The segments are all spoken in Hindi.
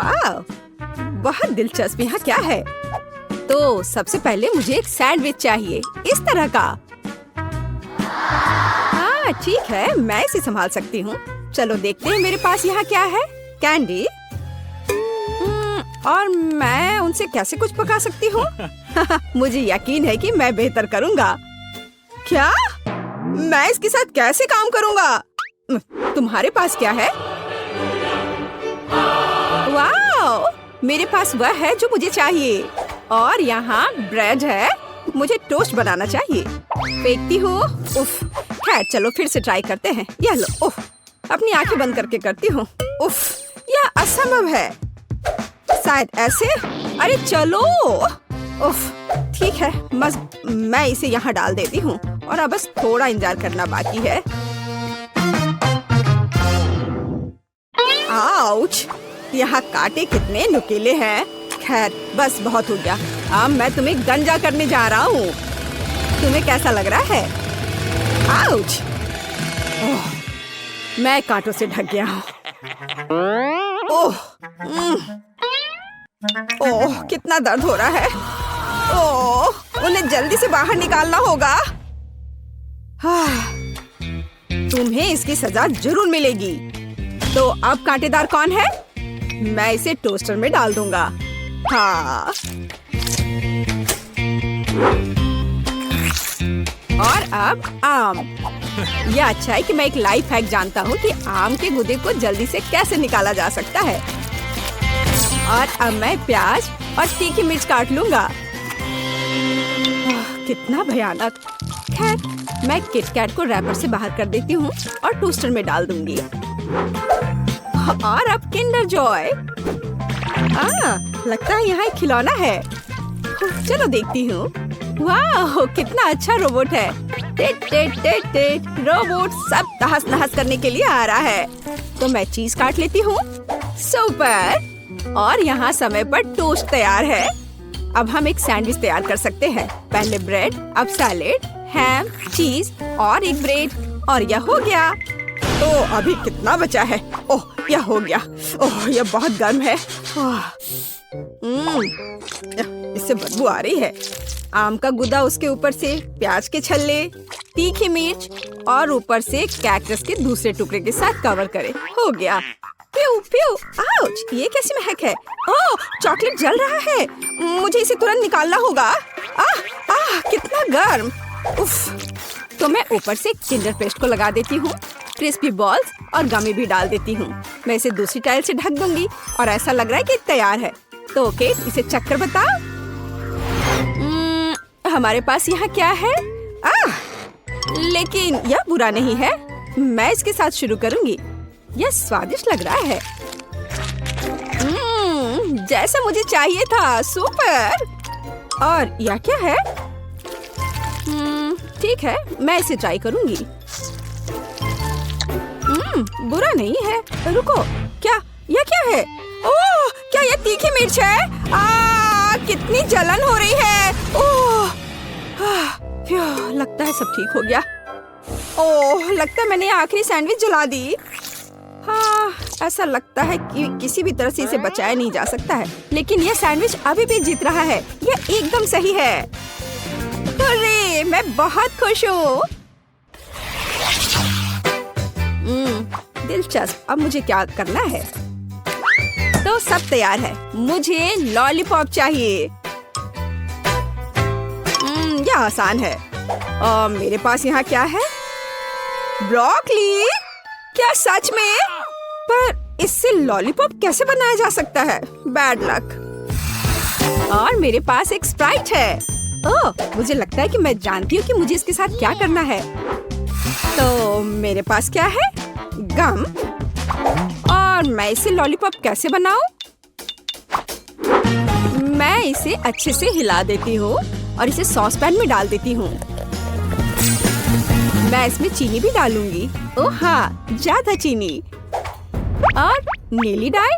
वाह, बहुत दिलचस्प। यहाँ क्या है? तो सबसे पहले मुझे एक सैंडविच चाहिए, इस तरह का। हाँ ठीक है, मैं इसे संभाल सकती हूँ। चलो देखते हैं मेरे पास यहाँ क्या है। कैंडी। और मैं उनसे कैसे कुछ पका सकती हूँ? मुझे यकीन है कि मैं बेहतर करूँगा। क्या? मैं इसके साथ कैसे काम करूँगा? तुम्हारे पास क्या है? वाह, मेरे पास वह है जो मुझे चाहिए। और यहाँ ब्रेड है, मुझे टोस्ट बनाना चाहिए। फेंकती हूँ। उफ, खैर चलो फिर से ट्राई करते हैं। यह लो। उफ, अपनी आंखें बंद करके करती हूँ। उफ, यह असंभव है। शायद ऐसे। अरे चलो। उफ, ठीक है, बस मैं इसे यहाँ डाल देती हूँ और अब बस थोड़ा इंतजार करना बाकी है। आउच, यहाँ कांटे कितने नुकीले हैं। खैर बस बहुत हो गया। अब मैं तुम्हें गंजा करने जा रहा हूँ। तुम्हें कैसा लग रहा है? आउच, मैं कांटों से ढक गया हूँ। ओह, ओह, कितना दर्द हो रहा है। ओह, उन्हें जल्दी से बाहर निकालना होगा। तुम्हें इसकी सजा जरूर मिलेगी। तो अब कांटेदार कौन है? मैं इसे टोस्टर में डाल दूंगा। हाँ। और अब आम। यह अच्छा है कि मैं एक लाइफ हैक जानता हूँ कि आम के गूदे को जल्दी से कैसे निकाला जा सकता है। और अब मैं प्याज और तीखी मिर्च काट लूंगा। कितना भयानक। खैर, मैं किटकैट को रैपर से बाहर कर देती हूँ और टोस्टर में डाल दूंगी। और अब किंडर जॉय। लगता है यहाँ एक खिलौना है। चलो देखती हूँ। वाह, कितना अच्छा रोबोट है। टेट टेट टेट टेट। रोबोट सब तहस नहस करने के लिए आ रहा है। तो मैं चीज काट लेती हूँ। सुपर। और यहाँ समय पर टोस्ट तैयार है। अब हम एक सैंडविच तैयार कर सकते हैं। पहले ब्रेड, अब सैलेड, हैम, चीज और एक ब्रेड। और यह हो गया। तो अभी कितना बचा है? ओह, यह हो गया। ओह, यह बहुत गर्म है। इससे बदबू आ रही है। आम का गुदा, उसके ऊपर से प्याज के छल्ले, तीखी मिर्च और ऊपर से कैक्टस के दूसरे टुकड़े के साथ कवर करे। हो गया। प्यू प्यू। आउच, ये कैसी महक है? ओह, चॉकलेट जल रहा है। मुझे इसे तुरंत निकालना होगा। कितना गर्म। उफ। तो मैं ऊपर से किंडर पेस्ट को लगा देती हूँ। क्रिस्पी बॉल्स और गमी भी डाल देती हूँ। मैं इसे दूसरी टाइल से ढक दूंगी और ऐसा लग रहा है कि तैयार है। तो ओके, इसे चक्कर बताओ। हमारे पास यहाँ क्या है? लेकिन यह बुरा नहीं है। मैं इसके साथ शुरू करूंगी। यह स्वादिष्ट लग रहा है। जैसा मुझे चाहिए था। सुपर। और यह क्या है? ठीक है, मैं इसे ट्राई करूंगी। बुरा नहीं है। रुको, क्या? यह क्या है? ओह, क्या यह तीखी मिर्च है? कितनी जलन हो रही है। ओह, लगता है सब ठीक हो गया। ओह, लगता है मैंने आखिरी सैंडविच जला दी। हाँ, ऐसा लगता है कि किसी भी तरह से इसे बचाया नहीं जा सकता है। लेकिन यह सैंडविच अभी भी जीत रहा है। यह एकदम सही है। अरे, मैं बहुत खुश हूँ। दिलचस्प। अब मुझे क्या करना है? तो सब तैयार है। मुझे लॉलीपॉप चाहिए। यह आसान है। मेरे पास यहाँ क्या है? ब्रोकली। क्या सच में? पर इससे लॉलीपॉप कैसे बनाया जा सकता है? Bad luck. और मेरे पास एक स्प्राइट है। ओह, मुझे लगता है कि मैं जानती हूँ कि मुझे इसके साथ क्या करना है। तो मेरे पास क्या है? गम। और मैं इसे लॉलीपॉप कैसे बनाऊं? मैं इसे अच्छे से हिला देती हूँ और इसे सॉस पैन में डाल देती हूँ। मैं इसमें चीनी भी डालूंगी। ओह हाँ, ज्यादा चीनी। और नीली डाई।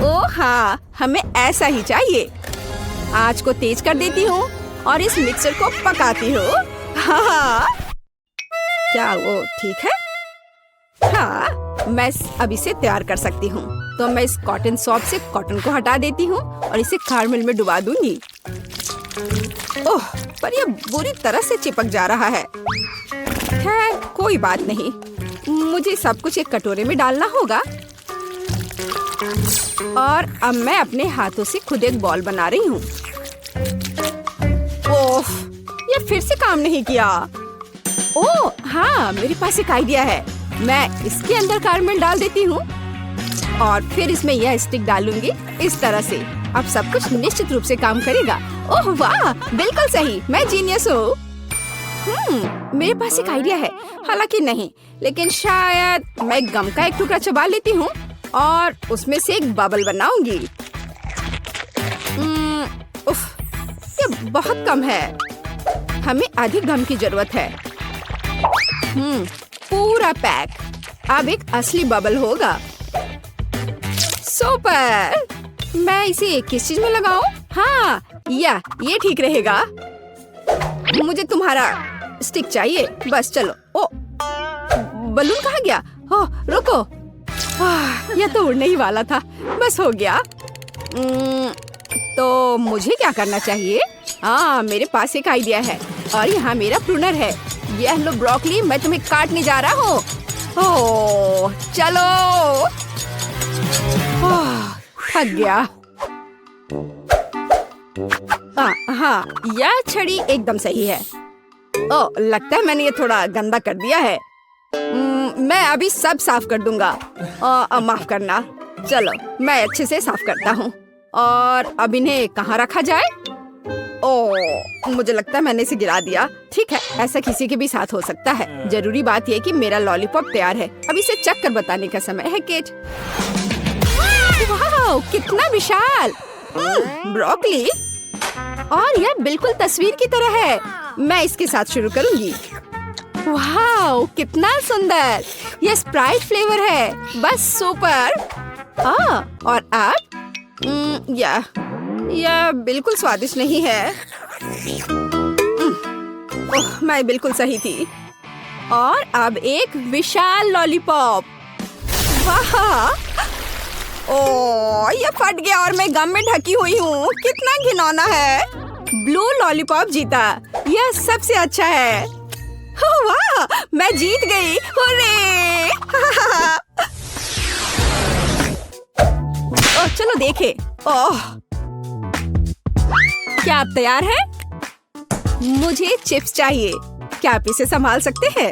ओह हाँ, हमें ऐसा ही चाहिए। आंच को तेज कर देती हूँ और इस मिक्सर को पकाती हूँ। हाँ, क्या वो ठीक है? हाँ, मैं अब इसे तैयार कर सकती हूँ। तो मैं इस कॉटन सॉफ्ट से कॉटन को हटा देती हूँ और इसे कैरमेल में डुबा दूंगी। ओह, पर यह बुरी तरह से चिपक जा रहा है। खैर कोई बात नहीं, मुझे सब कुछ एक कटोरे में डालना होगा। और अब मैं अपने हाथों से खुद एक बॉल बना रही हूँ। ओह, ये फिर से काम नहीं किया। ओह हाँ, मेरे पास एक आइडिया है। मैं इसके अंदर कैरमेल डाल देती हूँ और फिर इसमें यह स्टिक डालूंगी इस तरह से। अब सब कुछ निश्चित रूप से काम करेगा। ओह वाह, बिल्कुल सही, मैं जीनियस हूँ। मेरे पास एक आइडिया है, हालांकि नहीं, लेकिन शायद मैं गम का एक टुकड़ा चबा लेती हूँ और उसमें से एक बबल बनाऊंगी। उफ, ये बहुत कम है। हमें अधिक गम की जरूरत है। पूरा पैक। अब एक असली बबल होगा। सुपर! मैं इसे किस चीज में लगाऊं? हाँ, ये ठीक रहेगा। मुझे तुम्हारा स्टिक चाहिए। बस चलो। ओ, बलून कहाँ गया? ओह, रुको। यह तो उड़ने ही वाला था। बस हो गया। तो मुझे क्या करना चाहिए? हाँ, मेरे पास एक आइडिया है और यहाँ मेरा प्रूनर है। यह लो ब्रोकली, मैं तुम्हें काटने जा रहा हूँ। ओह, चलो। थक गया। हाँ, यह छड़ी एकदम सही है। ओह, लगता है मैंने ये थोड़ा गंदा कर दिया है। मैं अभी सब साफ कर दूंगा। माफ करना। चलो, मैं अच्छे से साफ करता हूँ। और अब इन्हें कहाँ रखा जाए? ओह, मुझे लगता है मैंने इसे गिरा दिया। ठीक है, ऐसा किसी के भी साथ हो सकता है। जरूरी बात यह कि मेरा लॉलीपॉप तैयार है। अब इसे चख कर बताने का समय है, केट। वाह, कितना विशाल! ब्रोकली, और यह बिल्कुल तस्वीर की तरह है। मैं इसके साथ शुरू करूंगी। वाह, कितना सुंदर! यह स्प्राइट फ्लेवर है। बस सुपर। और अब यह बिल्कुल स्वादिष्ट नहीं है। ओह, मैं बिल्कुल सही थी। और अब एक विशाल लॉलीपॉप। वाह! ओह, ये फट गया और मैं गम में ढकी हुई हूँ। कितना घिनौना है। ब्लू लॉलीपॉप जीता। यह सबसे अच्छा है। ओह वाह, मैं जीत गई। हुर्रे! ओह, चलो देखे। ओह, क्या आप तैयार हैं? मुझे चिप्स चाहिए। क्या आप इसे संभाल सकते हैं?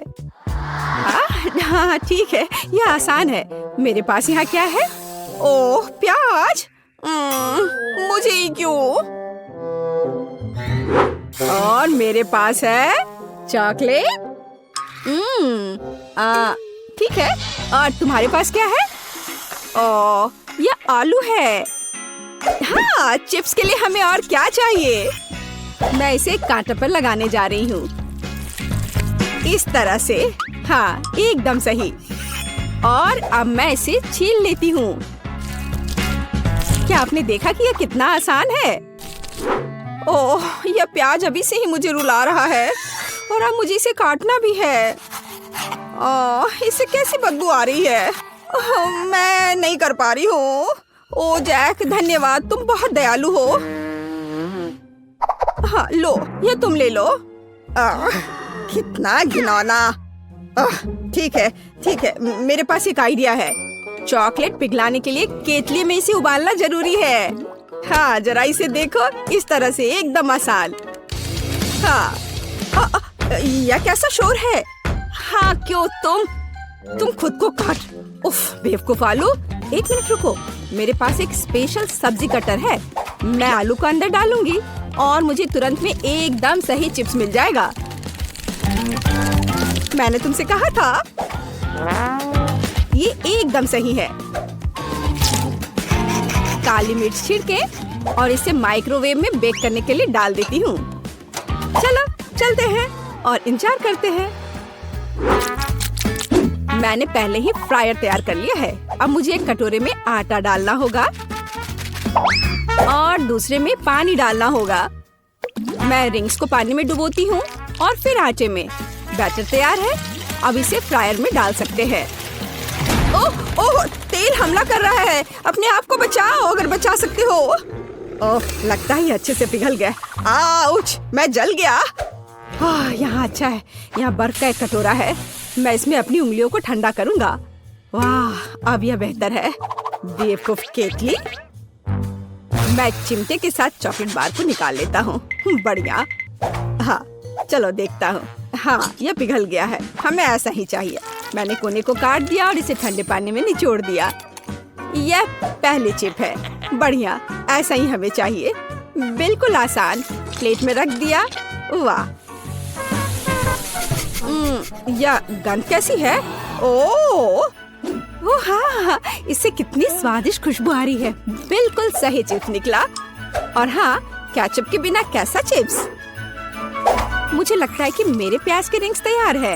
हाँ, ठीक है, यह आसान है। मेरे पास यहाँ क्या है? ओह, प्याज। मुझे ही क्यों? और मेरे पास है चॉकलेट। ठीक है। और तुम्हारे पास क्या है? ओह, यह आलू है। हाँ, चिप्स के लिए हमें और क्या चाहिए? मैं इसे कांटे पर लगाने जा रही हूँ। इस तरह से। हाँ, एकदम सही। और अब मैं इसे छील लेती हूँ। क्या आपने देखा कि यह कितना आसान है? ओह, यह प्याज अभी से ही मुझे रुला रहा है और अब मुझे इसे काटना भी है। ओह, इससे कैसी बदबू आ रही है। ओह, मैं नहीं कर पा रही हूँ। ओह जैक, धन्यवाद, तुम बहुत दयालु हो। हाँ, लो, ये तुम ले लो। कितना घिनौना। ठीक है, मेरे पास एक आइडिया है। चॉकलेट पिघलाने के लिए केतली में इसे उबालना जरूरी है। हाँ, जरा इसे देखो, इस तरह से एकदम आसान। हाँ, यह कैसा शोर है? हाँ, क्यों तुम खुद को काट। उफ, बेवकूफ आलू। एक मिनट रुको, मेरे पास एक स्पेशल सब्जी कटर है। मैं आलू को अंदर डालूंगी और मुझे तुरंत में एकदम सही चिप्स मिल जाएगा। मैंने तुमसे कहा था। ये एकदम सही है। काली मिर्च छिड़के और इसे माइक्रोवेव में बेक करने के लिए डाल देती हूँ। चलो चलते हैं और इंतजार करते हैं। मैंने पहले ही फ्रायर तैयार कर लिया है। अब मुझे एक कटोरे में आटा डालना होगा और दूसरे में पानी डालना होगा। मैं रिंग्स को पानी में डुबोती हूँ और फिर आटे में। बैटर तैयार है। अब इसे फ्रायर में डाल सकते हैं। ओह, ओह, तेल हमला कर रहा है। अपने आप को बचाओ अगर बचा सकते हो। ओह, लगता है अच्छे से पिघल गया। आउच, मैं जल गया। यहाँ अच्छा है, यहाँ बर्फ का एक कटोरा है। मैं इसमें अपनी उंगलियों को ठंडा करूंगा। वाह, अब यह बेहतर है। बेवकूफ केतली। मैं चिमटे के साथ चॉकलेट बार को निकाल लेता हूँ। बढ़िया। हाँ, चलो देखता हूँ। हाँ, यह पिघल गया है। हमें ऐसा ही चाहिए। मैंने कोने को काट दिया और इसे ठंडे पानी में निचोड़ दिया। यह पहली चिप है। बढ़िया, ऐसा ही हमें चाहिए। बिल्कुल आसान। प्लेट में रख दिया। वाह, यह गंध कैसी है? ओह हाँ, इससे कितनी स्वादिष्ट खुशबू आ रही है। बिल्कुल सही चिप्स निकला। और हाँ, केचप के बिना कैसा चिप्स? मुझे लगता है कि मेरे प्याज के रिंग्स तैयार है।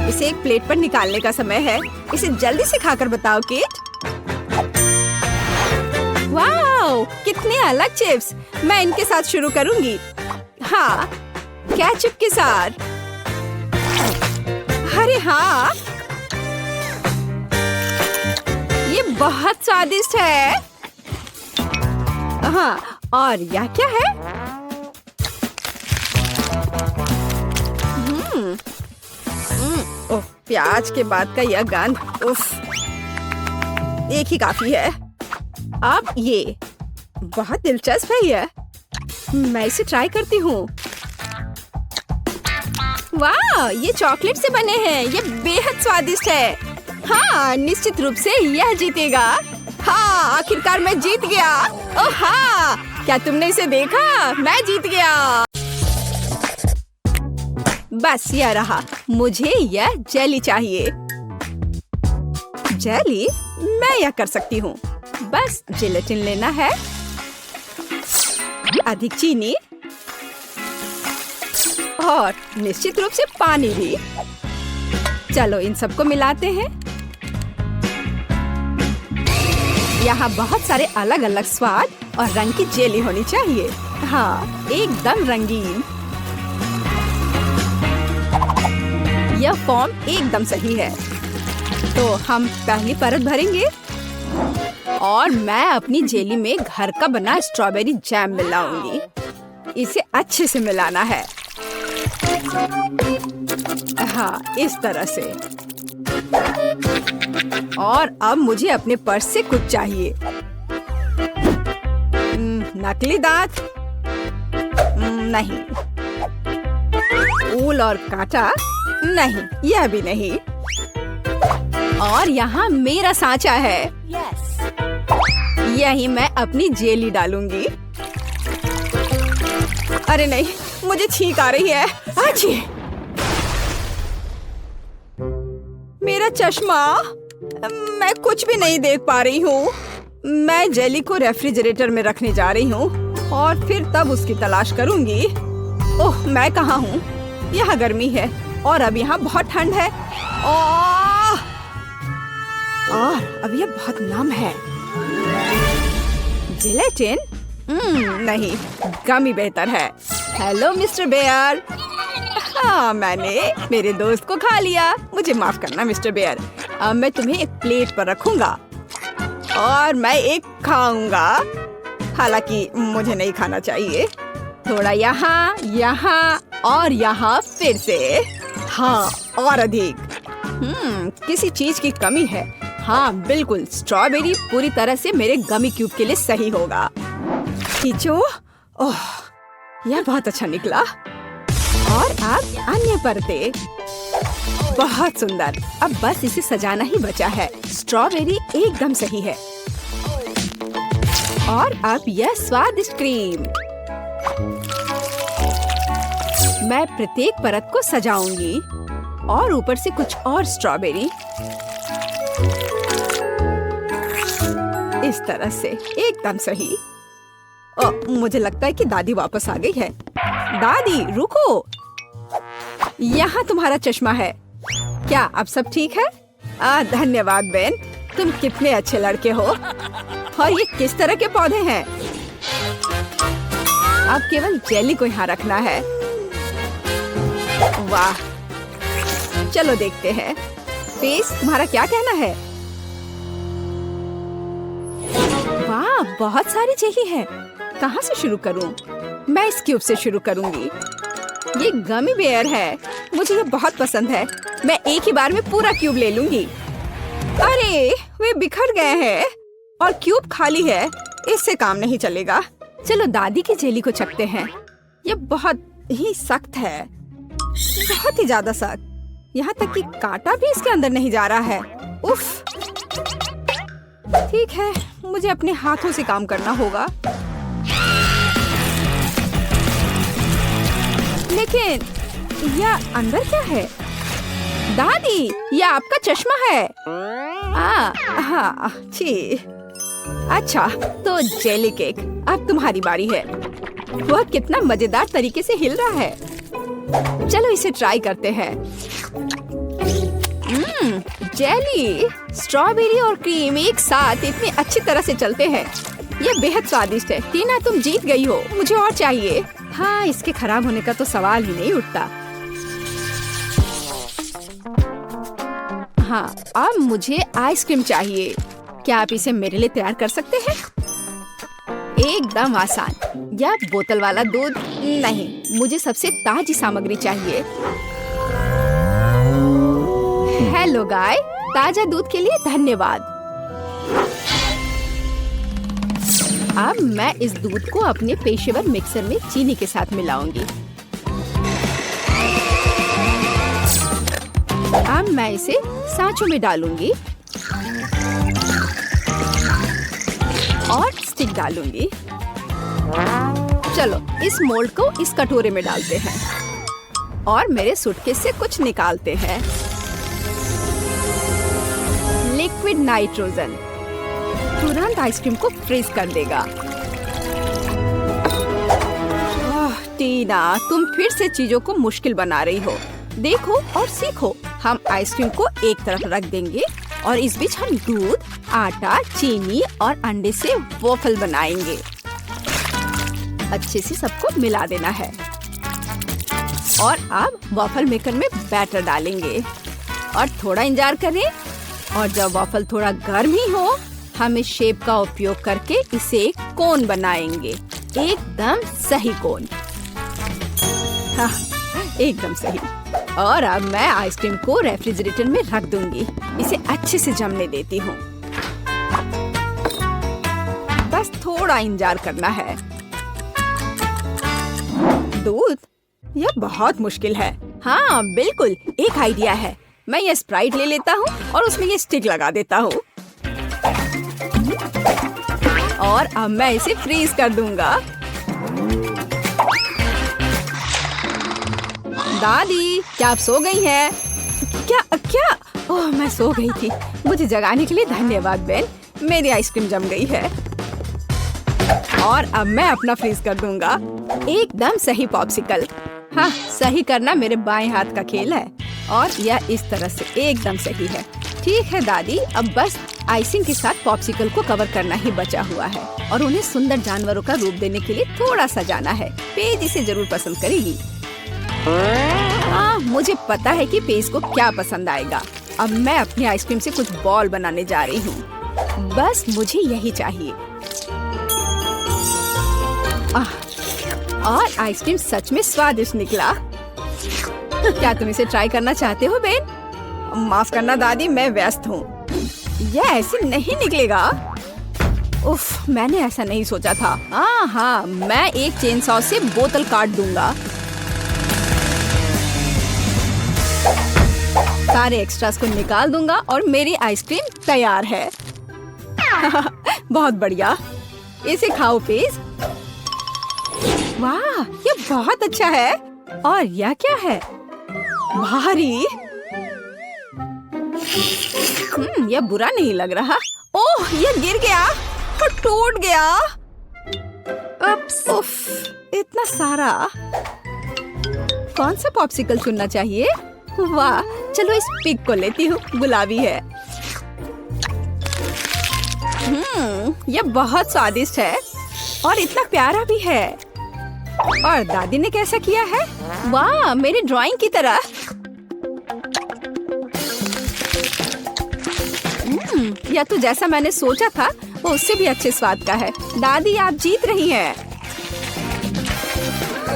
इसे एक प्लेट पर निकालने का समय है। इसे जल्दी से खाकर बताओ केट। वाओ, कितने अलग चिप्स। मैं इनके साथ शुरू करूंगी। हाँ, केचप के साथ। अरे हाँ, ये बहुत स्वादिष्ट है। हाँ, और यह क्या है? ओह, प्याज के बाद का यह गंध। उफ, एक ही काफी है। अब ये बहुत दिलचस्प है। यह मैं इसे ट्राई करती हूँ। वाह, ये चॉकलेट से बने हैं। ये बेहद स्वादिष्ट है। हाँ, निश्चित रूप से यह जीतेगा। हाँ, आखिरकार मैं जीत गया। ओह हाँ, क्या तुमने इसे देखा? मैं जीत गया। बस यह रहा। मुझे यह जेली चाहिए। जेली? मैं यह कर सकती हूँ। बस जेलेटिन लेना है, अधिक चीनी और निश्चित रूप से पानी भी। चलो इन सबको मिलाते हैं। यहाँ बहुत सारे अलग अलग स्वाद और रंग की जेली होनी चाहिए। हाँ, एकदम रंगीन। यह फॉर्म एकदम सही है। तो हम पहली परत भरेंगे और मैं अपनी जेली में घर का बना स्ट्रॉबेरी जैम मिलाऊंगी। इसे अच्छे से मिलाना है। हाँ, इस तरह से। और अब मुझे अपने पर्स से कुछ चाहिए। नकली दांत? नहीं। ऊल और कांटा? नहीं, यह भी नहीं। और यहाँ मेरा सांचा है। यही मैं अपनी जेली डालूंगी। अरे नहीं, मुझे छींक आ रही है। अच्छी। मेरा चश्मा। मैं कुछ भी नहीं देख पा रही हूँ। मैं जेली को रेफ्रिजरेटर में रखने जा रही हूँ और फिर तब उसकी तलाश करूंगी। ओह, मैं कहाँ हूँ? यहाँ गर्मी है और अब यहाँ बहुत ठंड है। और अब यह बहुत नम है। जिलेटिन? नहीं, गमी बेहतर है। Hello mister Bear. हाँ, मैंने मेरे दोस्त को खा लिया। मुझे माफ करना मिस्टर बेयर। अब मैं तुम्हें एक प्लेट पर रखूंगा और मैं एक खाऊंगा। हालांकि मुझे नहीं खाना चाहिए। थोड़ा यहाँ, यहाँ और यहाँ फिर से। हाँ, और अधिक। किसी चीज की कमी है। हाँ, बिल्कुल। स्ट्रॉबेरी पूरी तरह से मेरे गमी क्यूब के लिए सही होगा। खींचो। ओह, यह बहुत अच्छा निकला। और अब अन्य परतें। बहुत सुंदर। अब बस इसे सजाना ही बचा है। स्ट्रॉबेरी एकदम सही है। और अब यह स्वादिष्ट क्रीम। मैं प्रत्येक परत को सजाऊंगी और ऊपर से कुछ और स्ट्रॉबेरी। इस तरह से एकदम सही। मुझे लगता है कि दादी वापस आ गई है। दादी रुको, यहाँ तुम्हारा चश्मा है। क्या अब सब ठीक है? धन्यवाद बेन, तुम कितने अच्छे लड़के हो। और ये किस तरह के पौधे हैं? अब केवल जेली को यहाँ रखना है। वाह, चलो देखते हैं। फेस, तुम्हारा क्या कहना है? वाह, बहुत सारी जेली है। कहाँ से शुरू करूँ? मैं इस क्यूब से शुरू करूँगी। ये गमी बेयर है, मुझे ये बहुत पसंद है। मैं एक ही बार में पूरा क्यूब ले लूंगी। अरे वे बिखर गए हैं और क्यूब खाली है, इससे काम नहीं चलेगा। चलो दादी की जेली को चखते हैं। ये बहुत ही सख्त है, बहुत ही ज्यादा सख्त। यहाँ तक कि कांटा भी इसके अंदर नहीं जा रहा है। उफ। ठीक है, मुझे अपने हाथों से काम करना होगा। लेकिन यह अंदर क्या है? दादी, यह आपका चश्मा है। हाँ, छी। अच्छा, तो जेली केक, अब तुम्हारी बारी है। वह कितना मजेदार तरीके से हिल रहा है। चलो इसे ट्राई करते हैं। जेली, स्ट्रॉबेरी और क्रीम एक साथ इतनी अच्छी तरह से चलते हैं। ये बेहद स्वादिष्ट है। टीना, तुम जीत गई हो, मुझे और चाहिए। हाँ, इसके खराब होने का तो सवाल ही नहीं उठता। हाँ, अब मुझे आइसक्रीम चाहिए। क्या आप इसे मेरे लिए तैयार कर सकते हैं? एकदम आसान। या बोतल वाला दूध नहीं, मुझे सबसे ताजी सामग्री चाहिए। हेलो गाय, ताजा दूध के लिए धन्यवाद। अब मैं इस दूध को अपने पेशेवर मिक्सर में चीनी के साथ मिलाऊंगी। अब मैं इसे सांचों में डालूंगी और स्टिक डालूंगी। चलो इस मोल्ड को इस कटोरे में डालते हैं और मेरे सूटकेस से कुछ निकालते हैं। लिक्विड नाइट्रोजन तुरंत आइसक्रीम को फ्रीज कर देगा। टीना, तुम फिर से चीजों को मुश्किल बना रही हो। देखो और सीखो। हम आइसक्रीम को एक तरफ रख देंगे और इस बीच हम दूध, आटा, चीनी और अंडे से वॉफल बनाएंगे। अच्छे से सबको मिला देना है और अब वॉफल मेकर में बैटर डालेंगे और थोड़ा इंतजार करें। और जब वॉफल थोड़ा गर्म ही हो, हम इस शेप का उपयोग करके इसे एक कोन बनाएंगे। एकदम सही कोन। हाँ, एकदम सही। और अब मैं आइसक्रीम को रेफ्रिजरेटर में रख दूंगी। इसे अच्छे से जमने देती हूँ। बस थोड़ा इंतजार करना है। दूध, यह बहुत मुश्किल है। हाँ बिल्कुल, एक आइडिया है। मैं ये स्प्राइट ले लेता हूँ और उसमें ये स्टिक लगा देता हूँ और अब मैं इसे फ्रीज कर दूंगा। दादी, क्या आप सो गई हैं? क्या? ओह, मैं सो गई थी। मुझे जगाने के लिए धन्यवाद बेन। मेरी आइसक्रीम जम गई है और अब मैं अपना फ्रीज कर दूंगा। एकदम सही पॉप्सिकल। हाँ, सही करना मेरे बाएं हाथ का खेल है और यह इस तरह से एकदम सही है। ठीक है दादी, अब बस आइसिंग के साथ पॉप्सिकल को कवर करना ही बचा हुआ है और उन्हें सुंदर जानवरों का रूप देने के लिए थोड़ा सजाना है। पेज इसे जरूर पसंद करेगी। हाँ, मुझे पता है कि पेज को क्या पसंद आएगा। अब मैं अपनी आइसक्रीम से कुछ बॉल बनाने जा रही हूँ। बस मुझे यही चाहिए। और आइसक्रीम सच में स्वादिष्ट निकला। क्या तुम इसे ट्राई करना चाहते हो बेन? माफ करना दादी, मैं व्यस्त हूँ। यह ऐसे नहीं निकलेगा। उफ, मैंने ऐसा नहीं सोचा था। हाँ, मैं एक चेन सॉ से बोतल काट दूंगा। सारे एक्स्ट्रास को निकाल दूंगा और मेरी आइसक्रीम तैयार है। बहुत बढ़िया, इसे खाओ पेज। वाह, ये बहुत अच्छा है। और यह क्या है? भारी। यह बुरा नहीं लग रहा। ओह, यह गिर गया और टूट गया। उफ, इतना सारा। कौन सा पॉप्सिकल चुनना चाहिए? वाह, चलो इस पिग को लेती हूँ, गुलाबी है। यह बहुत स्वादिष्ट है और इतना प्यारा भी है। और दादी ने कैसा किया है? वाह, मेरी ड्राइंग की तरह। यह तो जैसा मैंने सोचा था वो उससे भी अच्छे स्वाद का है। दादी आप जीत रही हैं।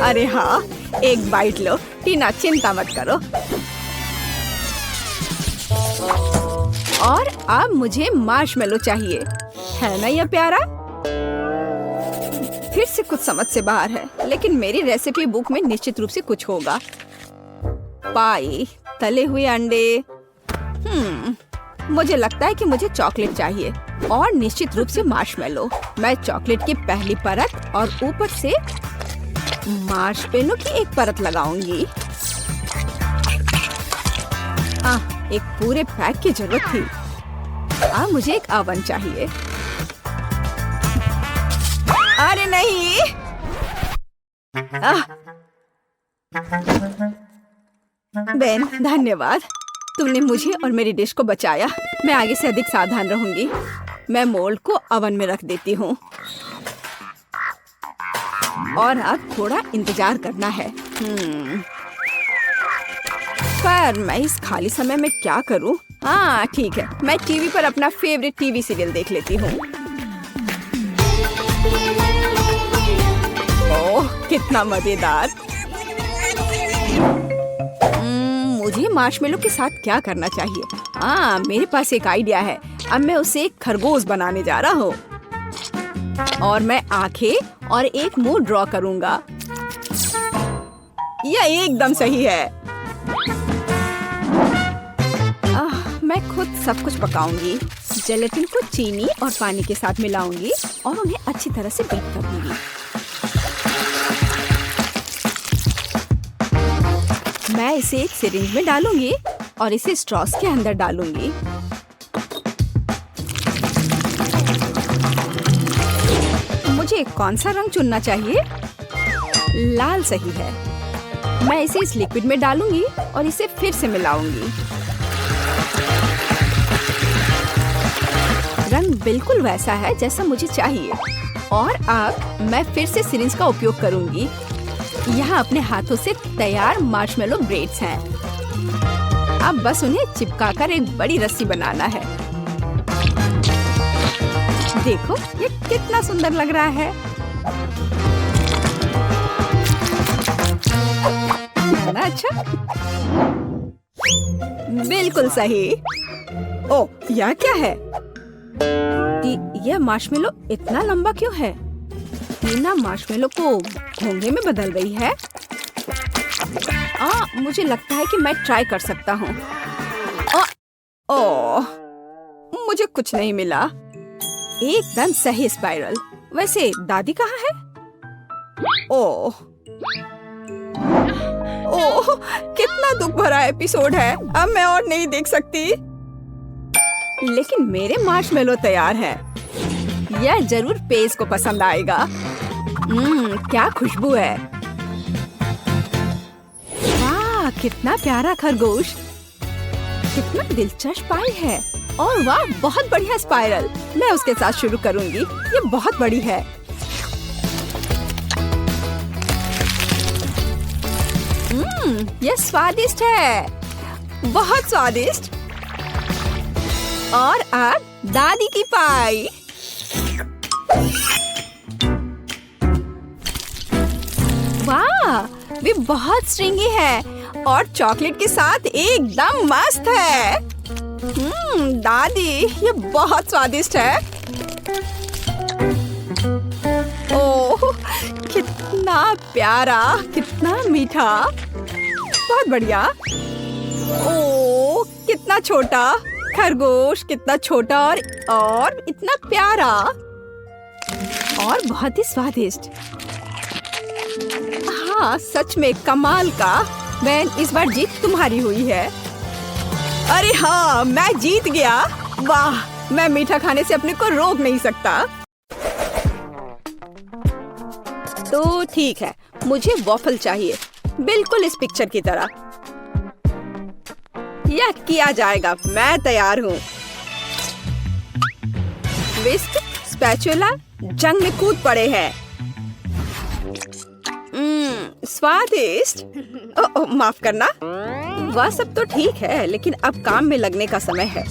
अरे हाँ, एक बाइट लो। टीना चिंता मत करो। और अब मुझे मार्शमेलो चाहिए, है ना यह प्यारा? फिर से कुछ समझ से बाहर है, लेकिन मेरी रेसिपी बुक में निश्चित रूप से कुछ होगा। पाई, तले हुए अंडे। मुझे लगता है कि मुझे चॉकलेट चाहिए और निश्चित रूप से मार्शमेलो। मैं चॉकलेट की पहली परत और ऊपर से मार्शमेलो की एक परत लगाऊंगी। एक पूरे पैक की जरूरत थी। अब मुझे एक ओवन चाहिए। अरे नहीं! बेन, धन्यवाद। तुमने मुझे और मेरी डिश को बचाया। मैं आगे से अधिक सावधान रहूंगी। मैं मोल्ड को ओवन में रख देती हूँ और अब थोड़ा इंतजार करना है। पर मैं इस खाली समय में क्या करूं? हाँ ठीक है, मैं टीवी पर अपना फेवरेट टीवी सीरियल देख लेती हूँ। ओह कितना मजेदार। मुझे मार्शमेलो के साथ क्या करना चाहिए? हाँ, मेरे पास एक आइडिया है। अब मैं उसे एक खरगोश बनाने जा रहा हूँ और मैं आंखें और एक मुंह ड्रॉ करूंगा। यह एकदम सही है। मैं खुद सब कुछ पकाऊंगी। जेलेटिन को चीनी और पानी के साथ मिलाऊंगी और उन्हें अच्छी तरह से बीट करूंगी। मैं इसे एक सिरिंज में डालूंगी और इसे स्ट्रॉस के अंदर डालूंगी। मुझे कौन सा रंग चुनना चाहिए? लाल सही है। मैं इसे इस लिक्विड में डालूंगी और इसे फिर से मिलाऊंगी। रंग बिल्कुल वैसा है जैसा मुझे चाहिए। और अब मैं फिर से सिरिंज का उपयोग करूंगी। यहाँ अपने हाथों से तैयार मार्शमेलो ब्रेड्स हैं। अब बस उन्हें चिपकाकर एक बड़ी रस्सी बनाना है। देखो ये कितना सुंदर लग रहा है। है ना अच्छा? बिल्कुल सही। ओह, यह क्या है? यह मार्शमेलो इतना लंबा क्यों है? टीना मार्शमेलो को घोंघे में बदल रही है। मुझे लगता है कि मैं ट्राई कर सकता हूँ। ओह, मुझे कुछ नहीं मिला। एकदम सही स्पाइरल। वैसे दादी कहाँ है? ओह, कितना दुख भरा एपिसोड है। अब मैं और नहीं देख सकती। लेकिन मेरे मार्शमेलो तैयार है। यह जरूर पेज को पसंद आएगा। क्या खुशबू है। वाह, कितना प्यारा खरगोश। कितना दिलचस्प पाई है। और वाह, बहुत बढ़िया स्पाइरल। मैं उसके साथ शुरू करूंगी। ये बहुत बड़ी है। यह स्वादिष्ट है, बहुत स्वादिष्ट। और अब दादी की पाई। वाह, वे बहुत स्ट्रिंगी है और चॉकलेट के साथ एकदम मस्त है। दादी, ये बहुत स्वादिष्ट है। ओह, कितना प्यारा, कितना मीठा, बहुत बढ़िया। ओह, कितना छोटा खरगोश, कितना छोटा और इतना प्यारा और बहुत ही स्वादिष्ट। हाँ, सच में कमाल का। बेन, इस बार जीत तुम्हारी हुई है। अरे हाँ, मैं जीत गया। वाह, मैं मीठा खाने से अपने को रोक नहीं सकता। तो ठीक है, मुझे वॉफल चाहिए, बिल्कुल इस पिक्चर की तरह। यह किया जाएगा, मैं तैयार हूँ। विस्क, स्पैचुला जंग में कूद पड़े हैं। स्वादिष्ट। माफ करना। वह सब तो ठीक है, लेकिन अब काम में लगने का समय है।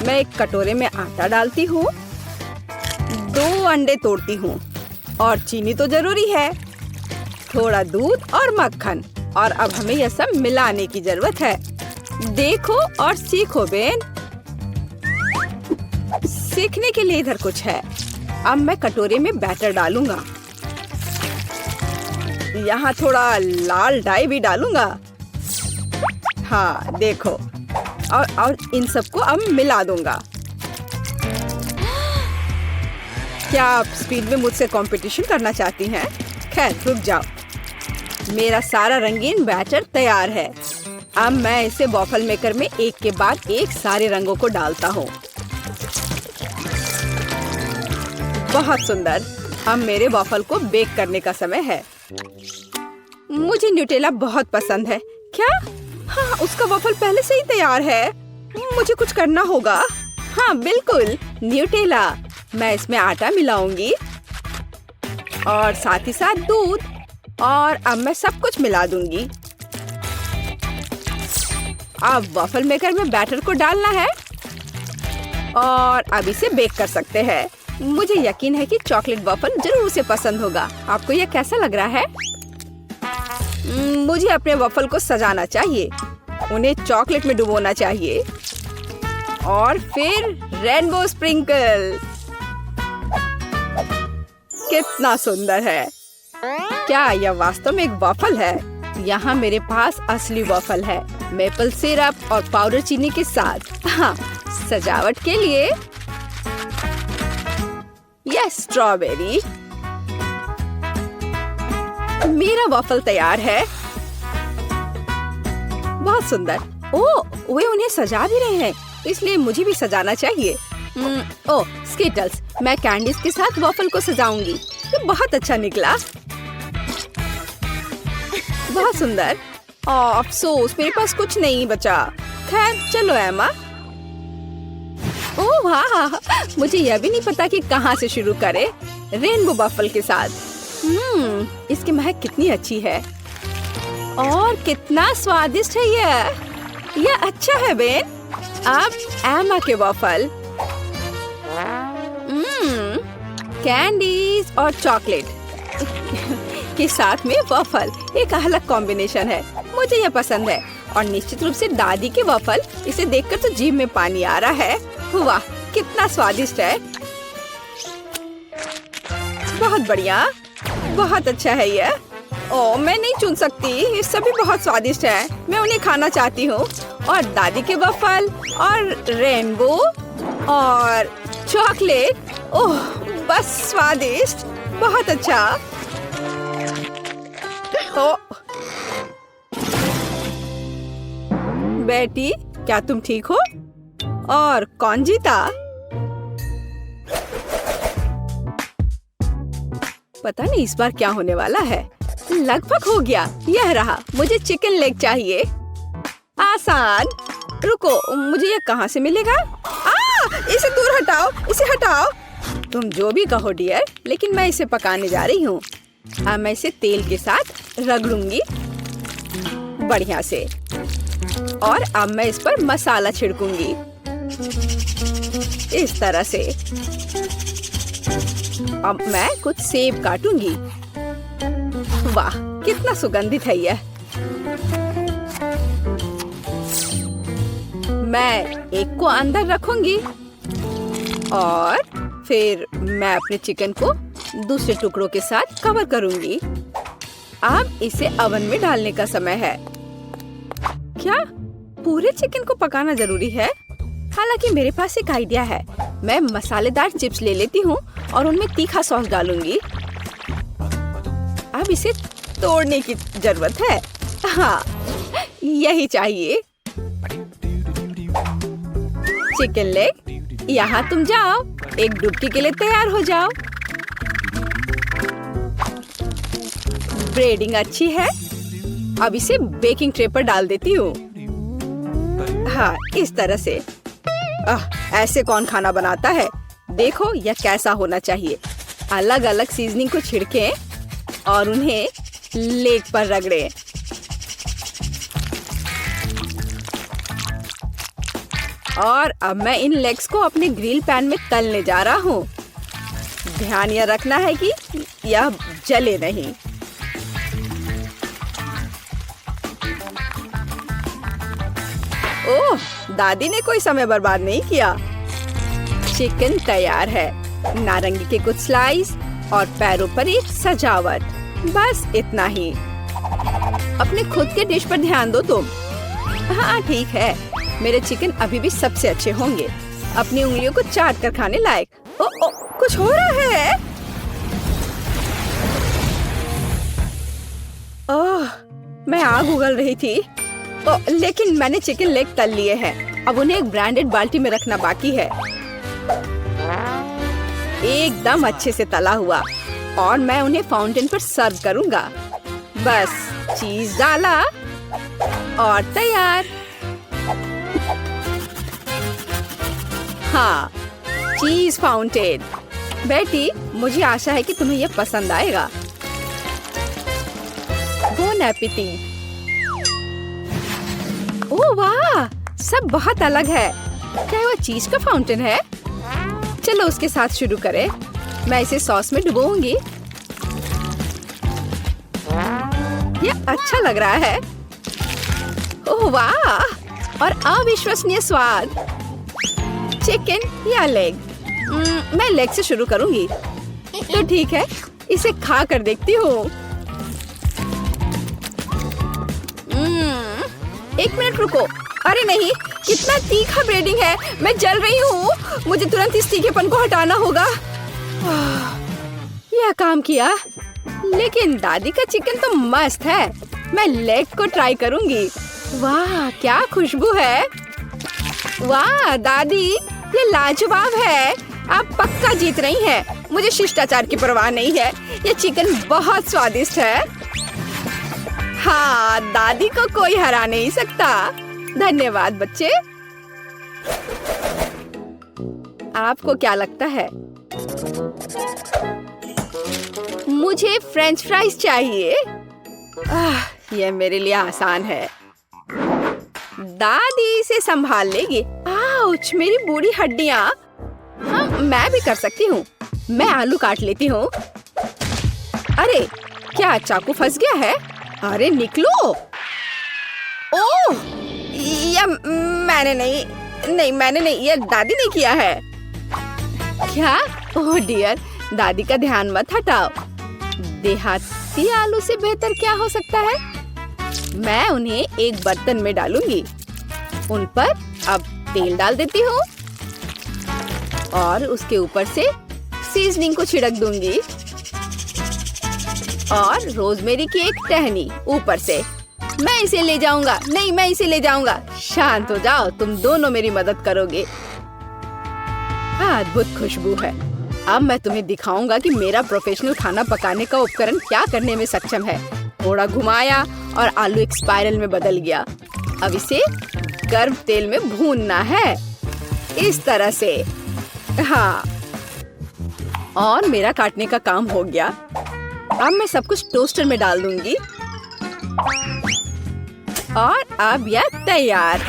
मैं एक कटोरे में आटा डालती हूँ अंडे तोड़ती हूँ और चीनी तो जरूरी है, थोड़ा दूध और मक्खन, और अब हमें यह सब मिलाने की जरूरत है। देखो और सीखो बेन। सीखने के लिए इधर कुछ है। अब मैं कटोरे में बैटर डालूंगा। यहाँ थोड़ा लाल डाई भी डालूंगा। हाँ देखो, और इन सबको अब मिला दूंगा। क्या आप स्पीड में मुझसे कंपटीशन करना चाहती हैं? खैर रुक जाओ। मेरा सारा रंगीन बैटर तैयार है। अब मैं इसे वॉफल मेकर में एक के बाद एक सारे रंगों को डालता हूँ। बहुत सुंदर। अब मेरे वॉफल को बेक करने का समय है। मुझे न्यूटेला बहुत पसंद है। क्या? हाँ, उसका वॉफल पहले से ही तैयार है। मुझे कुछ करना होगा। हाँ बिल्कुल, न्यूटेला। मैं इसमें आटा मिलाऊंगी और साथ ही साथ दूध, और अब मैं सब कुछ मिला दूंगी। अब वॉफल मेकर में बैटर को डालना है और अब इसे बेक कर सकते हैं। मुझे यकीन है कि चॉकलेट वॉफल जरूर उसे पसंद होगा। आपको यह कैसा लग रहा है? मुझे अपने वॉफल को सजाना चाहिए, उन्हें चॉकलेट में डुबोना चाहिए और फिर रेनबो स्प्रिंकल। कितना सुंदर है! क्या यह वास्तव में एक वॉफल है? यहाँ मेरे पास असली वॉफल है, मेपल सिरप और पाउडर चीनी के साथ। हाँ, सजावट के लिए यह स्ट्रॉबेरी। मेरा वॉफल तैयार है। बहुत सुंदर। ओह, वे उन्हें सजा भी रहे हैं, इसलिए मुझे भी सजाना चाहिए। ओह, स्किटल्स। मैं कैंडीज के साथ वॉफल को सजाऊंगी। ये बहुत अच्छा निकला। बहुत सुंदर। अफसोस मेरे पास कुछ नहीं बचा। खैर चलो एमा। ओह वाह, मुझे यह भी नहीं पता कि कहाँ से शुरू करें। रेनबो वॉफल के साथ। इसकी महक कितनी अच्छी है और कितना स्वादिष्ट है यह अच्छा है बेन। अब एमा के वॉफल। कैंडीज और चॉकलेट के साथ में वॉफल एक अलग कॉम्बिनेशन है। मुझे यह पसंद है, और निश्चित रूप से दादी के वॉफल। इसे देखकर तो जीभ में पानी आ रहा है। वाह, कितना स्वादिष्ट है। बहुत बढ़िया, बहुत अच्छा है यह। ओह, मैं नहीं चुन सकती, ये सभी बहुत स्वादिष्ट है। मैं उन्हें खाना चाहती हूँ। और दादी के वॉफल और रेनबो और चॉकलेट। ओह बस स्वादिष्ट, बहुत अच्छा। ओह बेटी, क्या तुम ठीक हो? और कौन जीता? पता नहीं इस बार क्या होने वाला है। लगभग हो गया। यह रहा। मुझे चिकन लेग चाहिए। आसान। रुको, मुझे यह कहाँ से मिलेगा? इसे दूर हटाओ, इसे हटाओ। तुम जो भी कहो डियर, लेकिन मैं इसे पकाने जा रही हूँ। अब मैं इसे तेल के साथ रगड़ूंगी बढ़िया से, और अब मैं इस पर मसाला छिड़कूंगी इस तरह से। अब मैं कुछ सेब काटूंगी। वाह, कितना सुगंधित है यह। मैं एक को अंदर रखूंगी और फिर मैं अपने चिकन को दूसरे टुकड़ों के साथ कवर करूंगी। अब इसे ओवन में डालने का समय है। क्या पूरे चिकन को पकाना जरूरी है? हालांकि मेरे पास एक आइडिया है। मैं मसालेदार चिप्स ले लेती हूँ और उनमें तीखा सॉस डालूंगी। अब इसे तोड़ने की जरूरत है। हाँ, यही चाहिए। चिकन लेग, यहाँ तुम जाओ, एक डुबकी के लिए तैयार हो जाओ। ब्रेडिंग अच्छी है। अब इसे बेकिंग ट्रे पर डाल देती हूँ। हाँ, इस तरह से। ऐसे कौन खाना बनाता है? देखो यह कैसा होना चाहिए। अलग अलग सीजनिंग को छिड़कें और उन्हें लेग पर रगड़ें। और अब मैं इन लेग्स को अपने ग्रिल पैन में तलने जा रहा हूँ। ध्यान यह रखना है कि यह जले नहीं। ओह, दादी ने कोई समय बर्बाद नहीं किया। चिकन तैयार है। नारंगी के कुछ स्लाइस और पैरों पर एक सजावट। बस इतना ही। अपने खुद के डिश पर ध्यान दो तुम। हाँ ठीक है, मेरे चिकन अभी भी सबसे अच्छे होंगे, अपनी उंगलियों को चाट कर खाने लायक। ओ, कुछ हो रहा है। ओह, मैं आग उगल रही थी। लेकिन मैंने चिकन लेग तल लिए हैं। अब उन्हें एक ब्रांडेड बाल्टी में रखना बाकी है। एकदम अच्छे से तला हुआ, और मैं उन्हें फाउंटेन पर सर्व करूंगा। बस चीज डाला और तैयार। हाँ, चीज फाउंटेन। बेटी, मुझे आशा है कि तुम्हें यह पसंद आएगा। Bone appétit. ओह वाह, सब बहुत अलग है। क्या वो चीज का फाउंटेन है? चलो उसके साथ शुरू करें। मैं इसे सॉस में डुबोऊंगी। यह अच्छा लग रहा है। ओह वाह, और अविश्वसनीय स्वाद। चिकन या लेग? मैं लेग से शुरू करूंगी। तो ठीक है, इसे खा कर देखती हूँ। एक मिनट रुको। अरे नहीं, कितना तीखा ब्रेडिंग है। मैं जल रही हूँ। मुझे तुरंत इस तीखेपन को हटाना होगा। यह काम किया। लेकिन दादी का चिकन तो मस्त है। मैं लेग को ट्राई करूंगी। वाह, क्या खुशबू है। वाह दादी, ये लाजवाब है। आप पक्का जीत रही हैं। मुझे शिष्टाचार की परवाह नहीं है। ये चिकन बहुत स्वादिष्ट है। हाँ, दादी को कोई हरा नहीं सकता। धन्यवाद बच्चे। आपको क्या लगता है? मुझे फ्रेंच फ्राइज चाहिए। यह मेरे लिए आसान है। दादी इसे संभाल लेगी। आउच, मेरी बूढ़ी हड्डियां। हाँ, मैं भी कर सकती हूँ। मैं आलू काट लेती हूँ। अरे, क्या चाकू फंस गया है? अरे निकलो। ओह, यह मैंने नहीं, यह दादी ने किया है। क्या? ओह डियर, दादी का ध्यान मत हटाओ। देहाती आलू से बेहतर क्या हो सकता है? मैं उन्हें एक बर्तन में डालूंगी। उन पर अब तेल डाल देती हूँ और उसके ऊपर से सीजनिंग को छिड़क दूंगी और रोजमेरी की एक टहनी ऊपर से। मैं इसे ले जाऊंगा। नहीं, मैं इसे ले जाऊंगा। शांत हो जाओ, तुम दोनों मेरी मदद करोगे। अद्भुत खुशबू है। अब मैं तुम्हें दिखाऊंगा कि मेरा प्रोफेशनल खाना पकाने का उपकरण क्या करने में सक्षम है। थोड़ा घुमाया और आलू एक स्पाइरल में बदल गया। अब इसे गर्म तेल में भूनना है, इस तरह से। हाँ, और मेरा काटने का काम हो गया। अब मैं सब कुछ टोस्टर में डाल दूंगी और अब यह तैयार।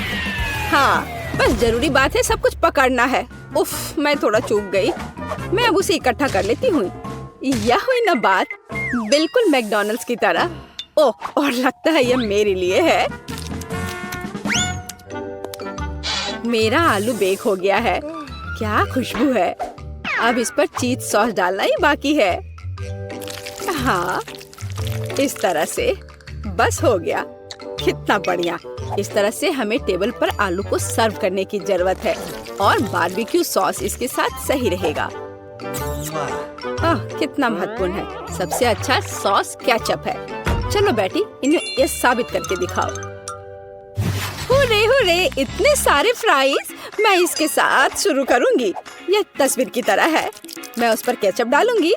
हाँ, बस जरूरी बात है सब कुछ पकड़ना है। उफ, मैं थोड़ा चूक गई। मैं अब उसे इकट्ठा कर लेती हूँ। यह हुई ना बात, बिल्कुल मैकडॉनल्ड्स की तरह। ओह, और लगता है यह मेरे लिए है। मेरा आलू बेक हो गया है। क्या खुशबू है। अब इस पर चीज सॉस डालना ही बाकी है। हाँ, इस तरह से। बस हो गया। कितना बढ़िया। इस तरह से हमें टेबल पर आलू को सर्व करने की जरूरत है और बारबेक्यू सॉस इसके साथ सही रहेगा। कितना महत्वपूर्ण है। सबसे अच्छा सॉस केचप है। चलो बेटी, इन्हें ये साबित करके दिखाओ। हुर्रे हुर्रे, इतने सारे फ्राइज। मैं इसके साथ शुरू करूंगी। यह तस्वीर की तरह है। मैं उस पर केचप डालूंगी।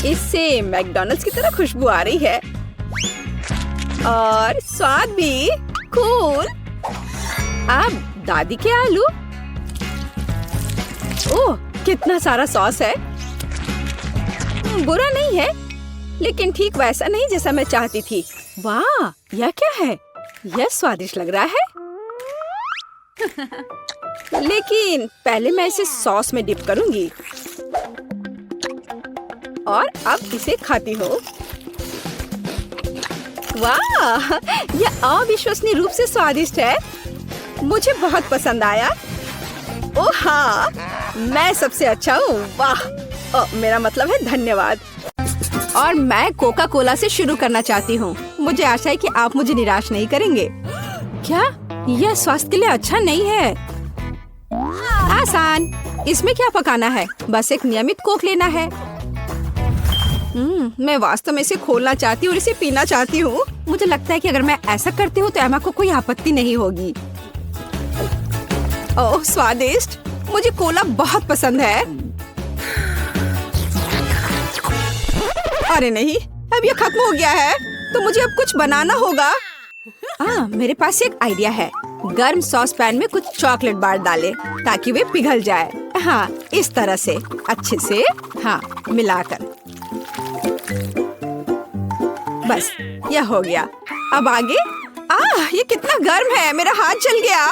इससे मैकडॉनल्ड्स की तरह खुशबू आ रही है और स्वाद भी कूल। अब दादी के आलू। ओह, कितना सारा सॉस है। बुरा नहीं है, लेकिन ठीक वैसा नहीं जैसा मैं चाहती थी। वाह, यह क्या है? यह स्वादिष्ट लग रहा है। लेकिन पहले मैं इसे सॉस में डिप करूंगी। और अब इसे खाती हूँ। वाह, यह अविश्वसनीय रूप से स्वादिष्ट है। मुझे बहुत पसंद आया। ओह हाँ, मैं सबसे अच्छा हूँ। वाह, मेरा मतलब है धन्यवाद। और मैं कोका कोला से शुरू करना चाहती हूँ। मुझे आशा है कि आप मुझे निराश नहीं करेंगे। क्या यह स्वास्थ्य के लिए अच्छा नहीं है? आसान। इसमें क्या पकाना है? बस एक नियमित कोक लेना है। मैं वास्तव में इसे खोलना चाहती हूँ और इसे पीना चाहती हूँ। मुझे लगता है कि अगर मैं ऐसा करती हूँ तो एमा को कोई आपत्ति नहीं होगी। ओह स्वादिष्ट, मुझे कोला बहुत पसंद है। अरे नहीं, अब ये खत्म हो गया है, तो मुझे अब कुछ बनाना होगा। मेरे पास एक आइडिया है। गर्म सॉस पैन में कुछ चॉकलेट बार डालें ताकि वे पिघल जाए। हाँ, इस तरह से अच्छे से मिलाकर। बस यह हो गया। अब आगे। ये कितना गर्म है, मेरा हाथ जल गया।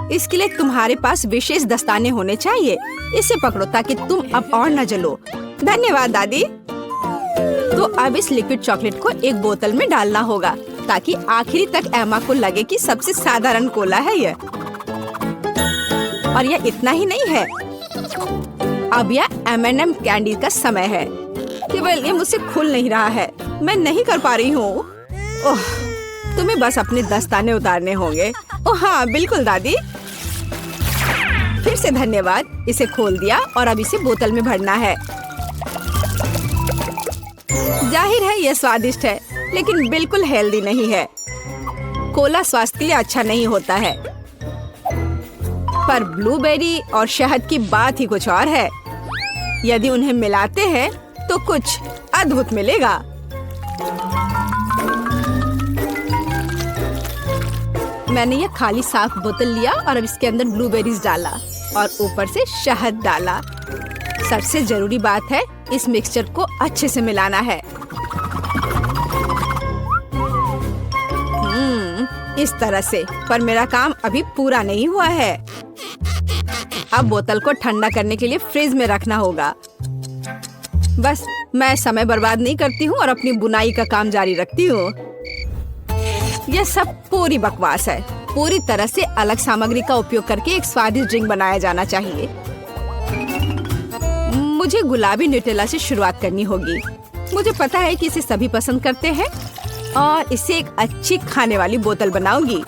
इसके लिए तुम्हारे पास विशेष दस्ताने होने चाहिए। इसे पकड़ो ताकि तुम अब और न जलो। धन्यवाद दादी। तो अब इस लिक्विड चॉकलेट को एक बोतल में डालना होगा ताकि आखिरी तक एमा को लगे कि सबसे साधारण कोला है यह। और यह इतना ही नहीं है, अब यह M&M कैंडी का समय है। केवल ये मुझसे खुल नहीं रहा है, मैं नहीं कर पा रही हूँ। ओह, तुम्हें बस अपने दस्ताने उतारने होंगे। ओह हाँ बिल्कुल दादी। फिर से धन्यवाद। इसे खोल दिया और अब इसे बोतल में भरना है। जाहिर है यह स्वादिष्ट है, लेकिन बिल्कुल हेल्दी नहीं है। कोला स्वास्थ्य के लिए अच्छा नहीं होता है, पर ब्लूबेरी और शहद की बात ही कुछ और है। यदि उन्हें मिलाते हैं तो कुछ अद्भुत मिलेगा। मैंने यह खाली साफ बोतल लिया और अब इसके अंदर ब्लूबेरीज डाला और ऊपर से शहद डाला। सबसे जरूरी बात है, इस मिक्सचर को अच्छे से मिलाना है। इस तरह से। पर मेरा काम अभी पूरा नहीं हुआ है। अब बोतल को ठंडा करने के लिए फ्रिज में रखना होगा। बस मैं समय बर्बाद नहीं करती हूँ और अपनी बुनाई का काम जारी रखती हूँ। यह सब पूरी बकवास है। पूरी तरह से अलग सामग्री का उपयोग करके एक स्वादिष्ट ड्रिंक बनाया जाना चाहिए। मुझे गुलाबी न्यूटेला से शुरुआत करनी होगी। मुझे पता है कि इसे सभी पसंद करते हैं और इसे एक अच्छी खाने वाली बोतल बनाऊंगी।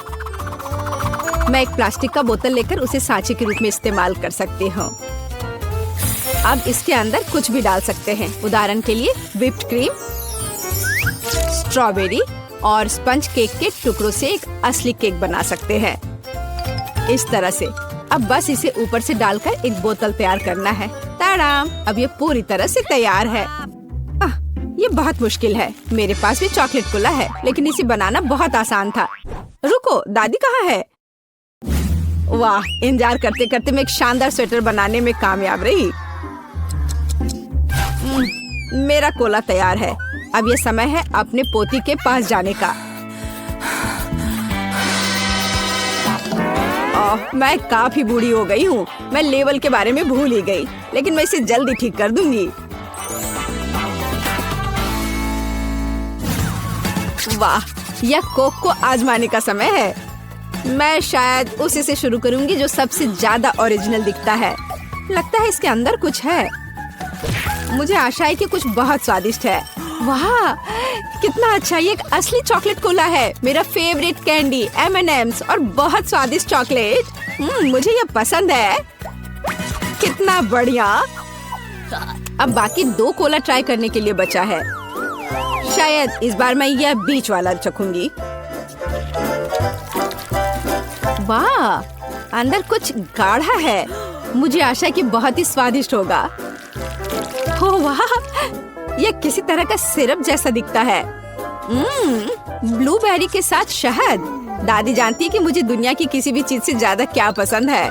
मैं एक प्लास्टिक का बोतल लेकर उसे सांचे के रूप में इस्तेमाल कर सकती हूँ। अब इसके अंदर कुछ भी डाल सकते हैं। उदाहरण के लिए व्हिप्ड क्रीम, स्ट्रॉबेरी और स्पंज केक के टुकड़ों से एक असली केक बना सकते हैं। इस तरह से। अब बस इसे ऊपर से डालकर एक बोतल तैयार करना है। ताराम, अब ये पूरी तरह से तैयार है। ये बहुत मुश्किल है। मेरे पास भी चॉकलेट कोला है, लेकिन इसे बनाना बहुत आसान था। रुको, दादी कहाँ है? वाह, इंतजार करते करते मैं एक शानदार स्वेटर बनाने में कामयाब रही। मेरा कोला तैयार है। अब ये समय है अपने पोती के पास जाने का। मैं काफी बूढ़ी हो गई हूँ। मैं लेवल के बारे में भूल ही गई, लेकिन मैं इसे जल्दी ठीक कर दूंगी। वाह, यह कोक को आजमाने का समय है। मैं शायद उसी से शुरू करूंगी जो सबसे ज्यादा ओरिजिनल दिखता है। लगता है इसके अंदर कुछ है। मुझे आशा है कि कुछ बहुत स्वादिष्ट है। वाह, कितना अच्छा! ये एक असली चॉकलेट कोला है। मेरा फेवरेट कैंडी M&M's और बहुत स्वादिष्ट चॉकलेट। मुझे ये पसंद है। कितना बढ़िया! अब बाकी 2 कोला ट्राई करने के लिए बचा है। शायद इस बार मैं यह बीच वाला चखूंगी। वाह, अंदर कुछ गाढ़ा है। मुझे आशा है कि बहुत ही स्वादिष्ट होगा। ओह वाह, यह किसी तरह का सिरप जैसा दिखता है। ब्लूबेरी के साथ शहद। दादी जानती है कि मुझे दुनिया की किसी भी चीज से ज्यादा क्या पसंद है।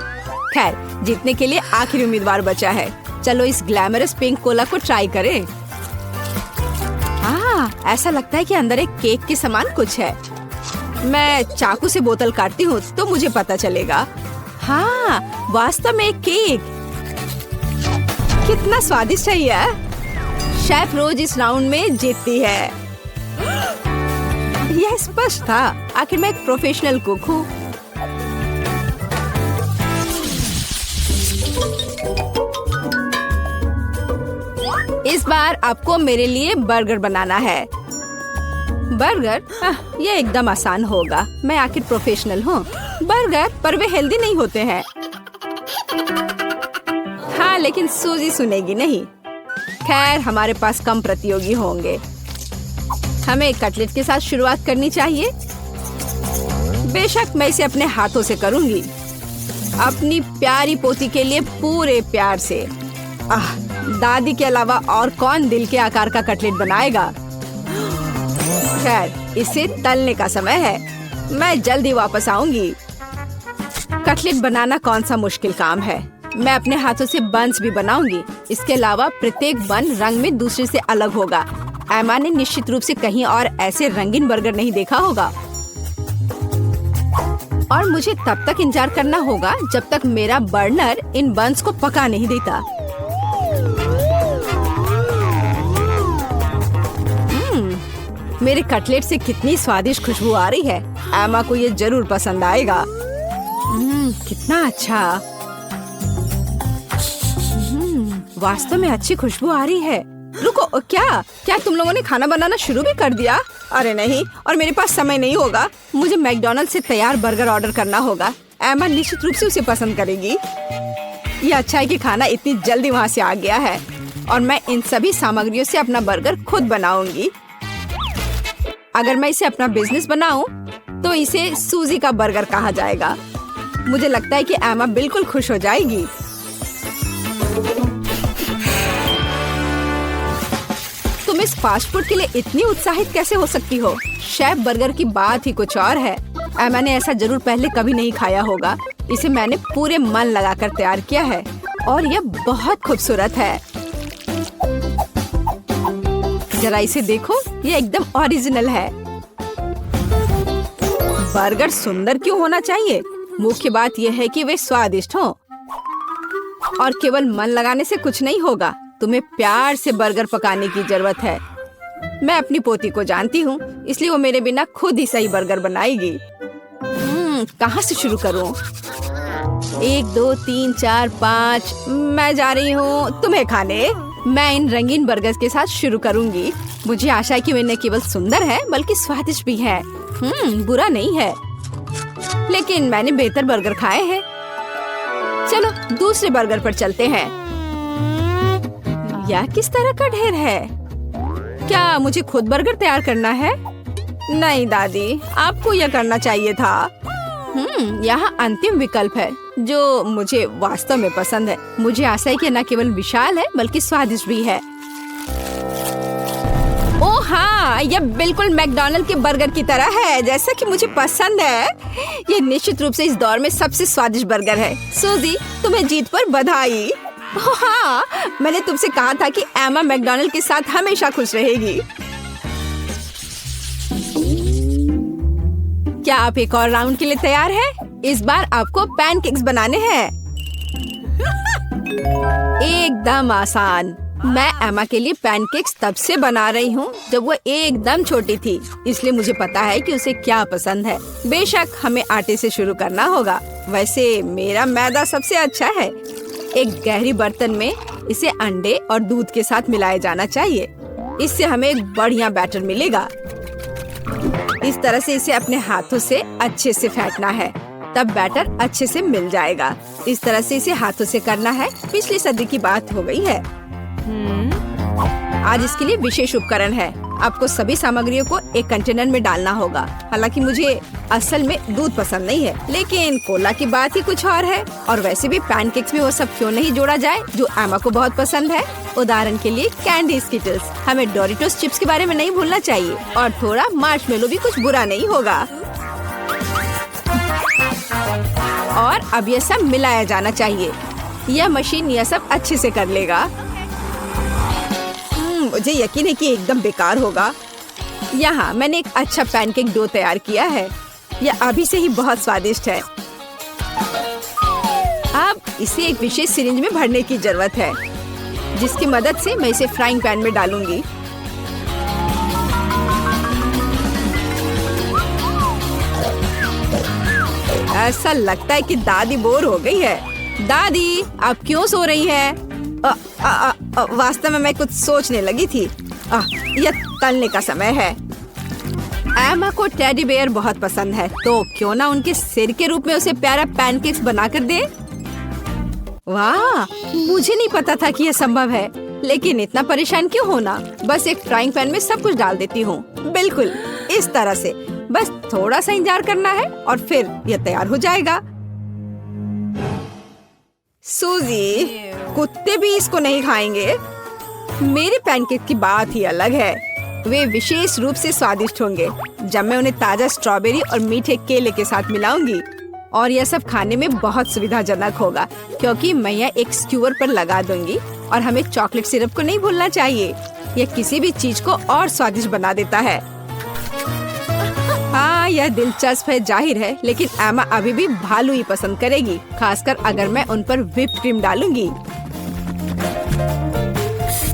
खैर, जीतने के लिए आखिरी उम्मीदवार बचा है। चलो इस ग्लैमरस पिंक कोला को ट्राई करें। ऐसा लगता है कि अंदर एक केक के समान कुछ है। मैं चाकू से बोतल काटती हूँ तो मुझे पता चलेगा। हाँ, वास्तव में एक केक। कितना स्वादिष्ट है यह। शेफ रोज इस राउंड में जीतती है। यह स्पष्ट था, आखिर मैं एक प्रोफेशनल कुक हूँ। इस बार आपको मेरे लिए बर्गर बनाना है। बर्गर? यह एकदम आसान होगा, मैं आखिर प्रोफेशनल हूँ। बर्गर पर वे हेल्दी नहीं होते हैं। हाँ, लेकिन सूजी सुनेगी नहीं। खैर, हमारे पास कम प्रतियोगी होंगे। हमें कटलेट के साथ शुरुआत करनी चाहिए। बेशक मैं इसे अपने हाथों से करूंगी, अपनी प्यारी पोती के लिए पूरे प्यार से। दादी के अलावा और कौन दिल के आकार का कटलेट बनाएगा। खैर, इसे तलने का समय है। मैं जल्दी वापस आऊंगी। कटलेट बनाना कौन सा मुश्किल काम है। मैं अपने हाथों से बन्स भी बनाऊंगी। इसके अलावा प्रत्येक बन रंग में दूसरे से अलग होगा। एमा ने निश्चित रूप से कहीं और ऐसे रंगीन बर्गर नहीं देखा होगा। और मुझे तब तक इंतजार करना होगा जब तक मेरा बर्नर इन बन्स को पका नहीं देता। मेरे कटलेट से कितनी स्वादिष्ट खुशबू आ रही है। एमा को ये जरूर पसंद आएगा। कितना अच्छा। वास्तव में अच्छी खुशबू आ रही है। रुको, क्या तुम लोगों ने खाना बनाना शुरू भी कर दिया? अरे नहीं, और मेरे पास समय नहीं होगा। मुझे मैकडॉनल्ड से तैयार बर्गर ऑर्डर करना होगा। एमा निश्चित रूप से उसे पसंद करेगी। ये अच्छा है कि खाना इतनी जल्दी वहाँ से आ गया है और मैं इन सभी सामग्रियों से अपना बर्गर खुद बनाऊंगी। अगर मैं इसे अपना बिजनेस बनाऊं, तो इसे सूजी का बर्गर कहा जाएगा। मुझे लगता है कि एमा बिल्कुल खुश हो जाएगी। तुम इस फास्ट फूड के लिए इतनी उत्साहित कैसे हो सकती हो? शेफ बर्गर की बात ही कुछ और है। एमा ने ऐसा जरूर पहले कभी नहीं खाया होगा। इसे मैंने पूरे मन लगाकर तैयार किया है और यह बहुत खूबसूरत है। जरा इसे देखो, ये एकदम ओरिजिनल है। बर्गर सुंदर क्यों होना चाहिए? मुख्य बात यह है कि वे स्वादिष्ट हों। और केवल मन लगाने से कुछ नहीं होगा, तुम्हें प्यार से बर्गर पकाने की जरूरत है। मैं अपनी पोती को जानती हूँ, इसलिए वो मेरे बिना खुद ही सही बर्गर बनाएगी। कहाँ से शुरू करूँ? 1 2 3 4 5। मैं जा रही हूँ तुम्हें खाने। मैं इन रंगीन बर्गर्स के साथ शुरू करूंगी। मुझे आशा है कि वे न केवल सुंदर है बल्कि स्वादिष्ट भी है। बुरा नहीं है, लेकिन मैंने बेहतर बर्गर खाए हैं। चलो दूसरे बर्गर पर चलते हैं। यह किस तरह का ढेर है? क्या मुझे खुद बर्गर तैयार करना है? नहीं दादी, आपको यह करना चाहिए था। यहाँ अंतिम विकल्प है जो मुझे वास्तव में पसंद है। मुझे आशा है कि न केवल विशाल है बल्कि स्वादिष्ट भी है। ओह हाँ, यह बिल्कुल मैकडॉनल्ड के बर्गर की तरह है, जैसा कि मुझे पसंद है। यह निश्चित रूप से इस दौर में सबसे स्वादिष्ट बर्गर है। सूजी, तुम्हें जीत पर बधाई। ओह हाँ, मैंने तुमसे कहा था कि एमा मैकडॉनल्ड के साथ हमेशा खुश रहेगी। क्या आप एक और राउंड के लिए तैयार हैं? इस बार आपको पैनकेक्स बनाने हैं। एकदम आसान। मैं एमा के लिए पैनकेक्स तब से बना रही हूँ जब वो एकदम छोटी थी, इसलिए मुझे पता है कि उसे क्या पसंद है। बेशक हमें आटे से शुरू करना होगा। वैसे मेरा मैदा सबसे अच्छा है। एक गहरी बर्तन में इसे अंडे और दूध के साथ मिलाया जाना चाहिए। इससे हमें एक बढ़िया बैटर मिलेगा। इस तरह से इसे अपने हाथों से अच्छे से फेंटना है, तब बैटर अच्छे से मिल जाएगा। इस तरह से इसे हाथों से करना है। पिछली सदी की बात हो गई है। आज इसके लिए विशेष उपकरण है। आपको सभी सामग्रियों को एक कंटेनर में डालना होगा। हालांकि मुझे असल में दूध पसंद नहीं है, लेकिन कोला की बात ही कुछ और है। और वैसे भी पैनकेक्स में वो सब क्यों नहीं जोड़ा जाए जो एमा को बहुत पसंद है। उदाहरण के लिए कैंडी स्किटल्स। हमें डोरिटोस चिप्स के बारे में नहीं भूलना चाहिए, और थोड़ा मार्शमेलो भी कुछ बुरा नहीं होगा। और अब यह सब मिलाया जाना चाहिए। यह मशीन यह सब अच्छे से कर लेगा। मुझे यकीन है कि एकदम बेकार होगा। यहाँ मैंने एक अच्छा पैनकेक डो तैयार किया है। यह अभी से ही बहुत स्वादिष्ट है। अब इसे एक विशेष सिरिंज में भरने की जरूरत है। जिसकी मदद से मैं इसे फ्राइंग पैन में डालूंगी। ऐसा लगता है कि दादी बोर हो गई है। दादी, आप क्यों सो रही हैं? वास्तव में मैं कुछ सोचने लगी थी। यह तलने का समय है। एमा को टेडी बेयर बहुत पसंद है, तो क्यों ना उनके सिर के रूप में उसे प्यारा पैनकेक्स बनाकर दे। वाह, मुझे नहीं पता था कि यह संभव है, लेकिन इतना परेशान क्यों होना। बस एक फ्राइंग पैन में सब कुछ डाल देती हूँ, बिल्कुल इस तरह से। बस थोड़ा सा इंतजार करना है और फिर यह तैयार हो जाएगा। सूजी, कुत्ते भी इसको नहीं खाएंगे। मेरे पैनकेक की बात ही अलग है। वे विशेष रूप से स्वादिष्ट होंगे जब मैं उन्हें ताजा स्ट्रॉबेरी और मीठे केले के साथ मिलाऊंगी। और यह सब खाने में बहुत सुविधाजनक होगा, क्योंकि मैं यह एक स्क्यूअर पर लगा दूंगी। और हमें चॉकलेट सिरप को नहीं भूलना चाहिए, यह किसी भी चीज को और स्वादिष्ट बना देता है। हाँ, यह दिलचस्प है जाहिर है, लेकिन एमा अभी भी भालू ही पसंद करेगी, खासकर अगर मैं उन पर व्हिप्ड क्रीम डालूंगी।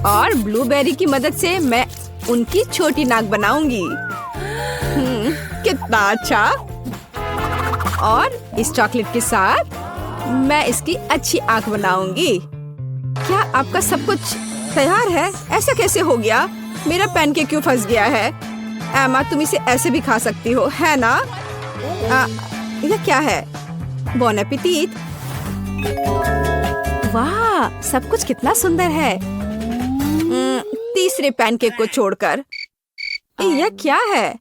और ब्लूबेरी की मदद से मैं उनकी छोटी नाक बनाऊंगी। कितना अच्छा। और इस चॉकलेट के साथ मैं इसकी अच्छी आंख बनाऊंगी। क्या आपका सब कुछ तैयार है? ऐसा कैसे हो गया? मेरा पैनकेक क्यों फंस गया है? एमा, तुम इसे ऐसे भी खा सकती हो, है ना? यह क्या है? बॉन एपेटिट। वाह, सब कुछ कितना सुंदर है। तीसरे पैनकेक को छोड़कर। यह क्या है?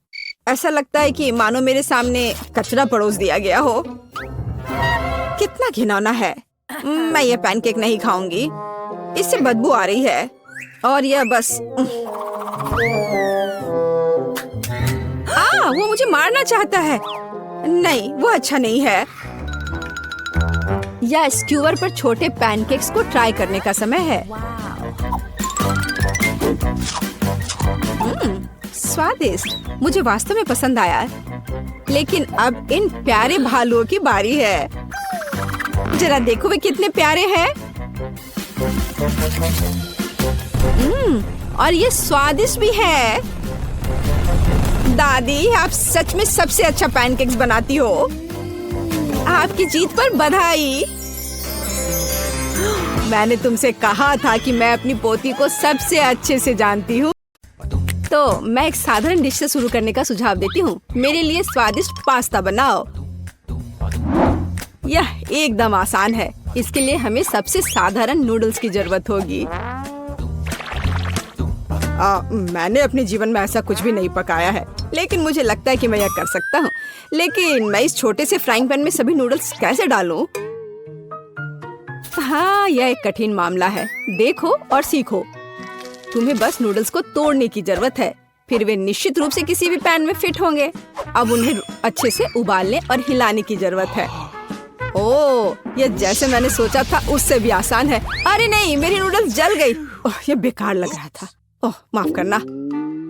ऐसा लगता है कि मानो मेरे सामने कचरा परोस दिया गया हो। कितना घिनौना है। मैं यह पैनकेक नहीं खाऊंगी, इससे बदबू आ रही है। और यह बस वो मुझे मारना चाहता है। नहीं, वो अच्छा नहीं है। या स्क्यूअर पर छोटे पैनकेक्स को ट्राई करने का समय है। स्वादिष्ट, मुझे वास्तव में पसंद आया। लेकिन अब इन प्यारे भालुओं की बारी है। जरा देखो वे कितने प्यारे हैं। और ये स्वादिष्ट भी है। दादी, आप सच में सबसे अच्छा पैनकेक्स बनाती हो। आपकी जीत पर बधाई। मैंने तुमसे कहा था कि मैं अपनी पोती को सबसे अच्छे से जानती हूँ। तो मैं एक साधारण डिश से शुरू करने का सुझाव देती हूँ। मेरे लिए स्वादिष्ट पास्ता बनाओ। यह एकदम आसान है। इसके लिए हमें सबसे साधारण नूडल्स की जरूरत होगी। मैंने अपने जीवन में ऐसा कुछ भी नहीं पकाया है, लेकिन मुझे लगता है कि मैं यह कर सकता हूँ। लेकिन मैं इस छोटे से फ्राइंग पैन में सभी नूडल्स कैसे डालूं? हाँ, यह एक कठिन मामला है। देखो और सीखो। तुम्हें बस नूडल्स को तोड़ने की जरूरत है, फिर वे निश्चित रूप से किसी भी पैन में फिट होंगे। अब उन्हें अच्छे से उबालने और हिलाने की जरूरत है। ओह, यह जैसे मैंने सोचा था उससे भी आसान है। अरे नहीं, मेरी नूडल्स जल गई। ओह, यह बेकार लग रहा था। ओह, माफ करना।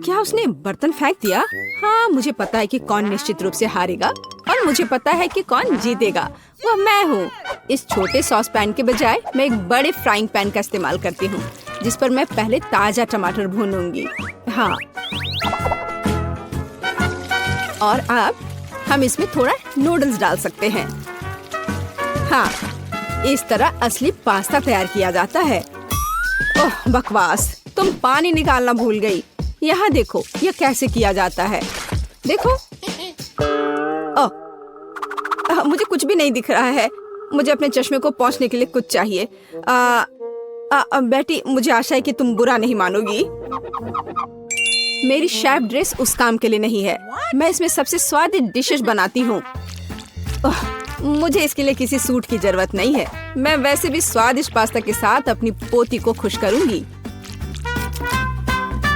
क्या उसने बर्तन फेंक दिया? हाँ, मुझे पता है कि कौन निश्चित रूप से हारेगा और मुझे पता है कि कौन जीतेगा। वह मैं हूँ। इस छोटे सॉस पैन के बजाय मैं एक बड़े फ्राइंग पैन का इस्तेमाल करती हूँ, जिस पर मैं पहले ताजा टमाटर भूनूंगी। हाँ, और अब हम इसमें थोड़ा नूडल्स डाल सकते हैं। हाँ, इस तरह असली पास्ता तैयार किया जाता है। ओह बकवास, तुम पानी निकालना भूल गई। यहाँ देखो, यह कैसे किया जाता है। देखो। ओह, मुझे कुछ भी नहीं दिख रहा है। मुझे अपने चश्मे को पोंछने के लिए कुछ चाहिए। बेटी, मुझे आशा है कि तुम बुरा नहीं मानोगी। मेरी शेफ ड्रेस उस काम के लिए नहीं है। मैं इसमें सबसे स्वादिष्ट डिशेस बनाती हूँ। मुझे इसके लिए किसी सूट की जरूरत नहीं है। मैं वैसे भी स्वादिष्ट पास्ता के साथ अपनी पोती को खुश करूंगी,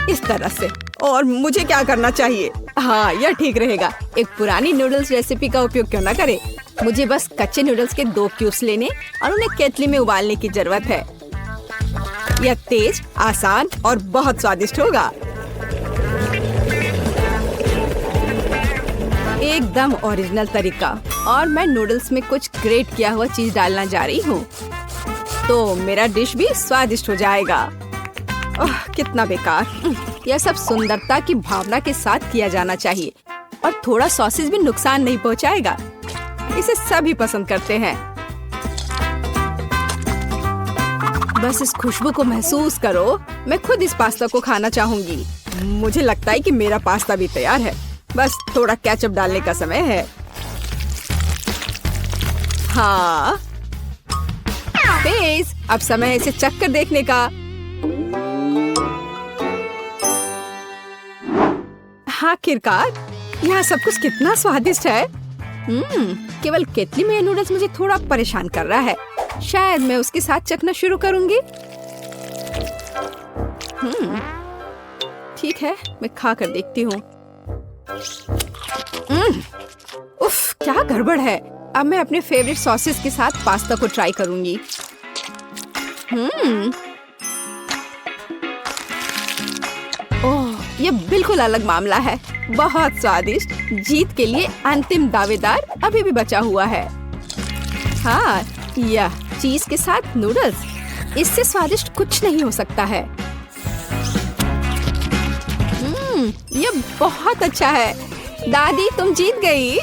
इस तरह से। और मुझे क्या करना चाहिए? हाँ, यह ठीक रहेगा। एक पुरानी नूडल्स रेसिपी का उपयोग क्यों न करे। मुझे बस कच्चे नूडल्स के 2 क्यूब्स लेने और उन्हें केतली में उबालने की जरूरत है। यह तेज, आसान और बहुत स्वादिष्ट होगा। एकदम ओरिजिनल तरीका। और मैं नूडल्स में कुछ ग्रेट किया हुआ चीज डालना जा रही हूँ। तो मेरा डिश भी स्वादिष्ट हो जाएगा। ओह, कितना बेकार। यह सब सुंदरता की भावना के साथ किया जाना चाहिए और थोड़ा सॉसेज भी नुकसान नहीं पहुंचाएगा। इसे सभी पसंद करते हैं। बस इस खुशबू को महसूस करो। मैं खुद इस पास्ता को खाना चाहूंगी। मुझे लगता है कि मेरा पास्ता भी तैयार है। बस थोड़ा केचप डालने का समय है। हाँ, बेस, अब समय है इसे चख कर देखने का। आखिरकार, यहाँ सब कुछ कितना स्वादिष्ट है। केवल केतली में नूडल्स मुझे थोड़ा परेशान कर रहा है। शायद मैं उसके साथ चखना शुरू करूंगी। ठीक है, मैं खा कर देखती हूँ। उफ, क्या गड़बड़ है। अब मैं अपने फेवरेट सॉसेस के साथ पास्ता को ट्राई करूंगी। ओह, ये बिल्कुल अलग मामला है। बहुत स्वादिष्ट। जीत के लिए अंतिम दावेदार अभी भी बचा हुआ है। हाँ, यह चीज के साथ नूडल्स, इससे स्वादिष्ट कुछ नहीं हो सकता है। ये बहुत अच्छा है। दादी, तुम जीत गई।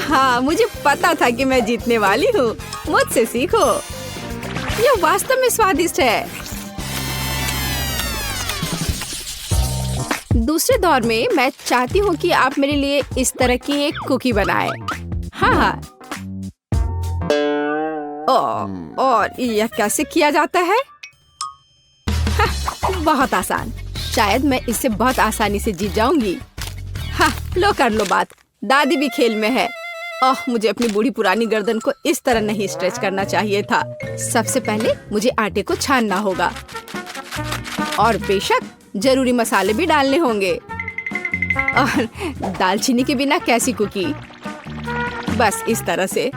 हाँ, मुझे पता था कि मैं जीतने वाली हूँ। मुझसे सीखो। यह वास्तव में स्वादिष्ट है। दूसरे दौर में मैं चाहती हूँ कि आप मेरे लिए इस तरह की एक कुकी बनाएं। हाँ। और यह कैसे किया जाता है? बहुत आसान। शायद मैं इससे बहुत आसानी से जीत जाऊंगी। हाँ, लो कर लो बात। दादी भी खेल में है। ओह, मुझे अपनी बूढ़ी पुरानी गर्दन को इस तरह नहीं स्ट्रेच करना चाहिए था। सबसे पहले मुझे आटे को छानना होगा और बेशक जरूरी मसाले भी डालने होंगे। और दालचीनी के बिना कैसी कुकी? बस इस तरह से।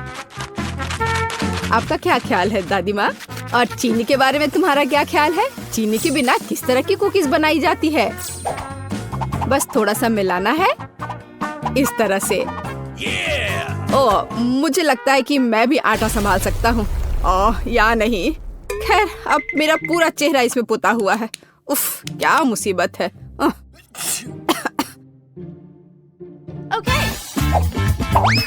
आपका क्या ख्याल है दादी माँ? और चीनी के बारे में तुम्हारा क्या ख्याल है? चीनी के बिना किस तरह की कुकीज बनाई जाती है? बस थोड़ा सा मिलाना है इस तरह से। ओह, मुझे लगता है कि मैं भी आटा संभाल सकता हूँ। ओह, या नहीं। खैर, अब मेरा पूरा चेहरा इसमें पुता हुआ है। उफ, क्या मुसीबत है।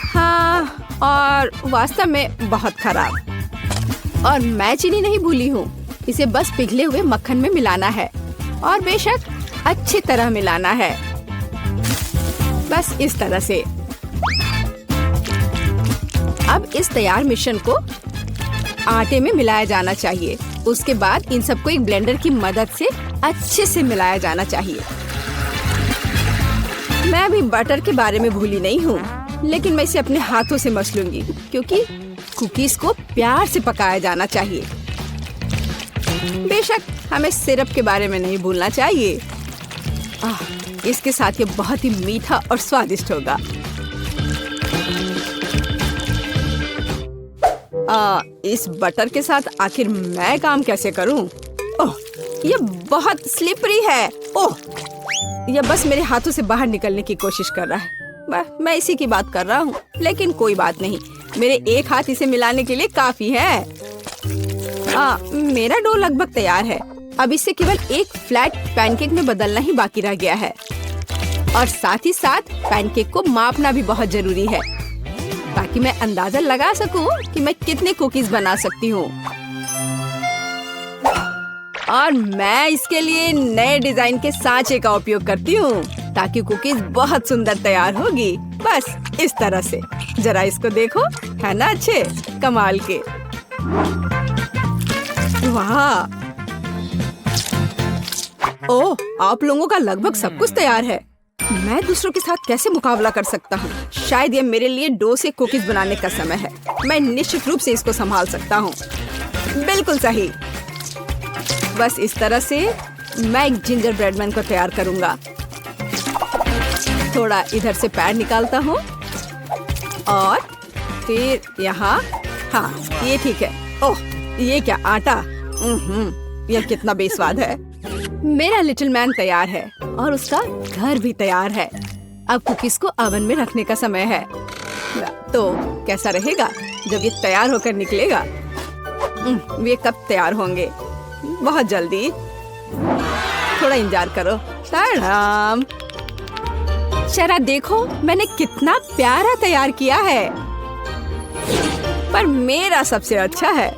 हाँ, और वास्तव में बहुत खराब। और मैं चीनी नहीं भूली हूँ। इसे बस पिघले हुए मक्खन में मिलाना है और बेशक अच्छी तरह मिलाना है। बस इस तरह से। अब इस तैयार मिश्रण को आटे में मिलाया जाना चाहिए। उसके बाद इन सबको एक ब्लेंडर की मदद से अच्छे से मिलाया जाना चाहिए। मैं अभी बटर के बारे में भूली नहीं हूँ, लेकिन मैं इसे अपने हाथों से मस लूंगी क्योंकि कुकीज को प्यार से पकाया जाना चाहिए। बेशक हमें सिरप के बारे में नहीं भूलना चाहिए। इसके साथ ये बहुत ही मीठा और स्वादिष्ट होगा। इस बटर के साथ आखिर मैं काम कैसे करूं? ओह, ये बहुत स्लिपरी है। ओह, यह बस मेरे हाथों से बाहर निकलने की कोशिश कर रहा है। मैं इसी की बात कर रहा हूँ, लेकिन कोई बात नहीं। मेरे एक हाथ इसे मिलाने के लिए काफी है। मेरा डो लगभग तैयार है। अब इसे केवल एक फ्लैट पैनकेक में बदलना ही बाकी रह गया है। और साथ ही साथ पैनकेक को मापना भी बहुत जरूरी है ताकि मैं अंदाजा लगा सकूं कि मैं कितने कुकीज बना सकती हूँ। और मैं इसके लिए नए डिजाइन के सांचे का उपयोग करती हूँ ताकि कुकीज बहुत सुंदर तैयार होगी। बस इस तरह से। जरा इसको देखो, है ना अच्छे कमाल के? वाह! ओह, आप लोगों का लगभग सब कुछ तैयार है। मैं दूसरों के साथ कैसे मुकाबला कर सकता हूँ? शायद ये मेरे लिए डो से कुकीज बनाने का समय है। मैं निश्चित रूप से इसको संभाल सकता हूँ। बिल्कुल सही। बस इस तरह से मैं एक जिंजर ब्रेड मैन को तैयार करूँगा। थोड़ा इधर से पैर निकालता हूँ और फिर यहाँ। हाँ, ये ठीक है। ओह, ये क्या आटा? यह कितना बेस्वाद है। मेरा लिटिल मैन तैयार है और उसका घर भी तैयार है। अब कुकीज को ओवन में रखने का समय है। तो कैसा रहेगा जब ये तैयार होकर निकलेगा? ये कब तैयार होंगे? बहुत जल्दी। थोड़ा इंतजार करो। टाडाम! जरा देखो मैंने कितना प्यारा तैयार किया है, पर मेरा सबसे अच्छा है।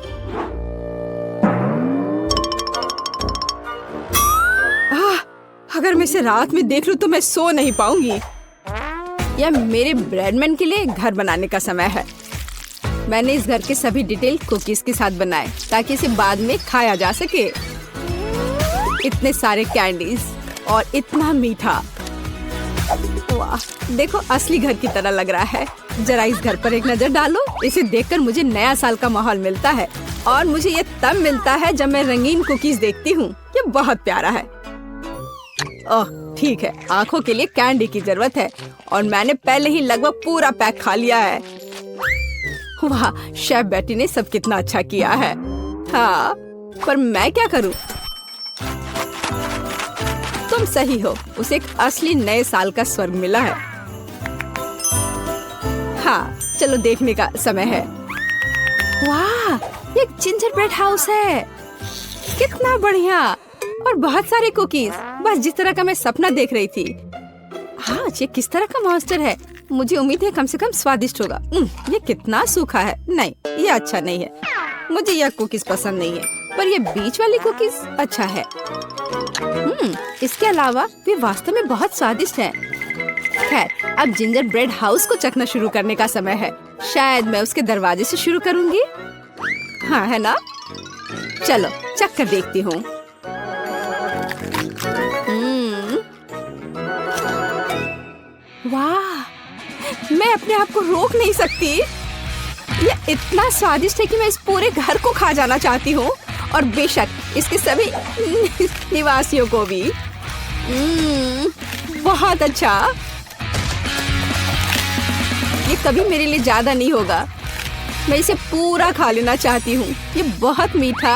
अगर मैं इसे रात में देख लूं तो मैं सो नहीं पाऊंगी। यह मेरे ब्रेडमैन के लिए घर बनाने का समय है। मैंने इस घर के सभी डिटेल कुकीज के साथ बनाए ताकि इसे बाद में खाया जा सके। इतने सारे कैंडीज और इतना मीठा। वाह, देखो असली घर की तरह लग रहा है। जरा इस घर पर एक नजर डालो। इसे देखकर मुझे नया साल का माहौल मिलता है, और मुझे ये तब मिलता है जब मैं रंगीन कुकीज देखती हूँ। ये बहुत प्यारा है। ओह ठीक है, आंखों के लिए कैंडी की जरूरत है, और मैंने पहले ही लगभग पूरा पैक खा लिया है। वाह, शेफ बेटी ने सब कितना अच्छा किया है। हाँ, पर मैं क्या करूँ? तुम सही हो, उसे एक असली नए साल का स्वर्ग मिला है। हाँ, चलो देखने का समय है। वाह, ये एक जिंजर ब्रेड हाउस है। कितना बढ़िया, और बहुत सारे कुकीज, बस जिस तरह का मैं सपना देख रही थी। हाँ, ये किस तरह का मॉन्स्टर है? मुझे उम्मीद है कम से कम स्वादिष्ट होगा। ये कितना सूखा है। नहीं, ये अच्छा नहीं है। मुझे यह कुकीज पसंद नहीं है, पर ये बीच वाली कुकीज अच्छा है। इसके अलावा वे वास्तव में बहुत स्वादिष्ट हैं। खैर, अब जिंजर ब्रेड हाउस को चखना शुरू करने का समय है। शायद मैं उसके दरवाजे से शुरू करूंगी। हाँ, है ना? चलो चख कर देखती हूँ। वाह, मैं अपने आप को रोक नहीं सकती। ये इतना स्वादिष्ट है कि मैं इस पूरे घर को खा जाना चाहती हूँ, और बेशक इसके सभी निवासियों को भी। बहुत अच्छा। ये कभी मेरे लिए ज्यादा नहीं होगा। मैं इसे पूरा खा लेना चाहती हूँ। ये बहुत मीठा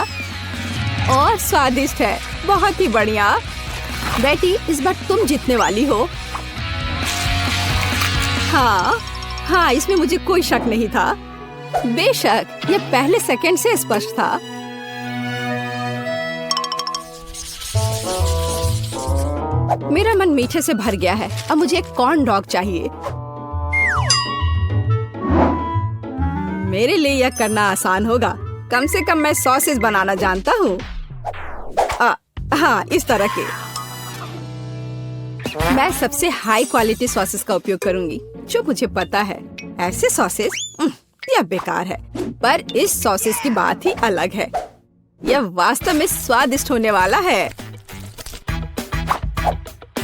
और स्वादिष्ट है। बहुत ही बढ़िया। बेटी, इस बार तुम जीतने वाली हो। हाँ, इसमें मुझे कोई शक नहीं था। बेशक ये पहले सेकंड से स्पष्ट था। मेरा मन मीठे से भर गया है। अब मुझे एक कॉर्न डॉग चाहिए। मेरे लिए यह करना आसान होगा। कम से कम मैं सॉसेस बनाना जानता हूँ। हाँ, इस तरह के। मैं सबसे हाई क्वालिटी सॉसेस का उपयोग करूंगी जो मुझे पता है। ऐसे सॉसेस यह बेकार है, पर इस सॉसेस की बात ही अलग है। यह वास्तव में स्वादिष्ट होने वाला है।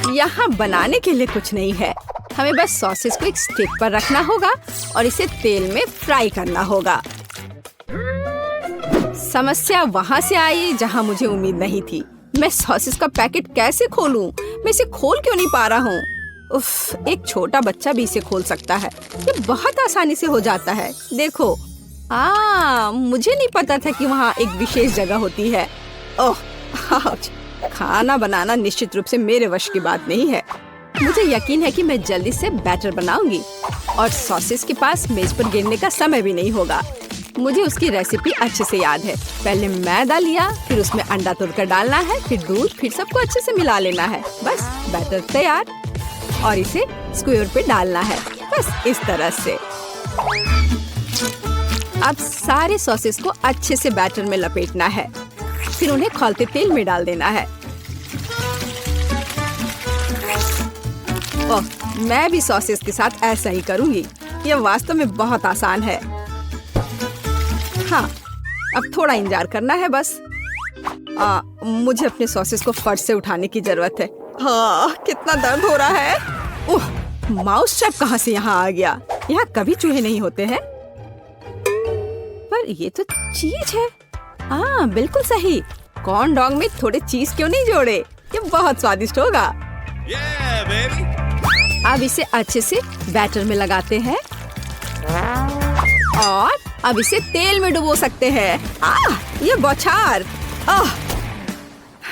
यहाँ बनाने के लिए कुछ नहीं है। हमें बस सॉसेस को एक स्टिक पर रखना होगा और इसे तेल में फ्राई करना होगा। समस्या वहाँ से आई जहाँ मुझे उम्मीद नहीं थी। मैं सॉसेस का पैकेट कैसे खोलूं? मैं इसे खोल क्यों नहीं पा रहा हूँ? उफ, एक छोटा बच्चा भी इसे खोल सकता है। ये बहुत आसानी से हो जाता है। देखो, मुझे नहीं पता था कि वहाँ एक विशेष जगह होती है। ओह, खाना बनाना निश्चित रूप से मेरे वश की बात नहीं है। मुझे यकीन है कि मैं जल्दी से बैटर बनाऊंगी और सॉसेस के पास मेज पर गिरने का समय भी नहीं होगा। मुझे उसकी रेसिपी अच्छे से याद है। पहले मैदा लिया, फिर उसमें अंडा तोड़कर डालना है, फिर दूध, फिर सबको अच्छे से मिला लेना है। बस बैटर तैयार, और इसे स्क्वायर पे डालना है। बस इस तरह से। अब सारे सॉसेस को अच्छे से बैटर में लपेटना है, फिर उन्हें खौलते तेल में डाल देना है। ओह, मैं भी सॉसेस के साथ ऐसा ही करूंगी। यह वास्तव में बहुत आसान है। हाँ, अब थोड़ा इंतजार करना है बस। मुझे अपने सॉसेस को फर्श से उठाने की जरूरत है। हाँ, कितना दर्द हो रहा है। ओह, माउस ट्रैप कहाँ से यहाँ आ गया? यहाँ कभी चूहे नहीं होते हैं। पर ये तो चीज है। बिल्कुल सही। कॉर्न डॉग में थोड़े चीज क्यों नहीं जोड़े? ये बहुत स्वादिष्ट होगा। अब इसे अच्छे से बैटर में लगाते हैं और अब इसे तेल में डुबो सकते हैं। ये बौछार।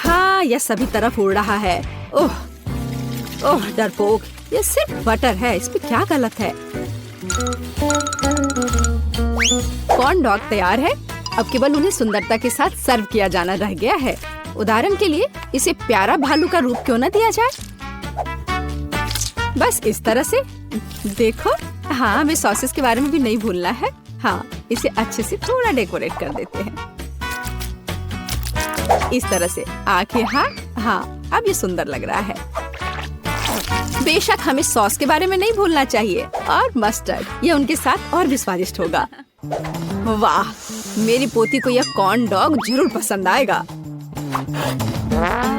हाँ, यह सभी तरफ उड़ रहा है। ओह डरपोक, ये सिर्फ बटर है, इसमें क्या गलत है? कॉर्न डॉग तैयार है। अब केवल उन्हें सुंदरता के साथ सर्व किया जाना रह गया है। उदाहरण के लिए इसे प्यारा भालू का रूप क्यों न दिया जाए? बस इस तरह से। देखो, हाँ, हमें सॉसेस के बारे में भी नहीं भूलना है। हाँ, इसे अच्छे से थोड़ा डेकोरेट कर देते हैं इस तरह से। आंखें, हाँ, अब ये सुंदर लग रहा है। बेशक हमें सॉस के बारे में नहीं भूलना चाहिए, और मस्टर्ड, यह उनके साथ और भी स्वादिष्ट होगा। वाह, मेरी पोती को यह कॉर्न डॉग जरूर पसंद आएगा।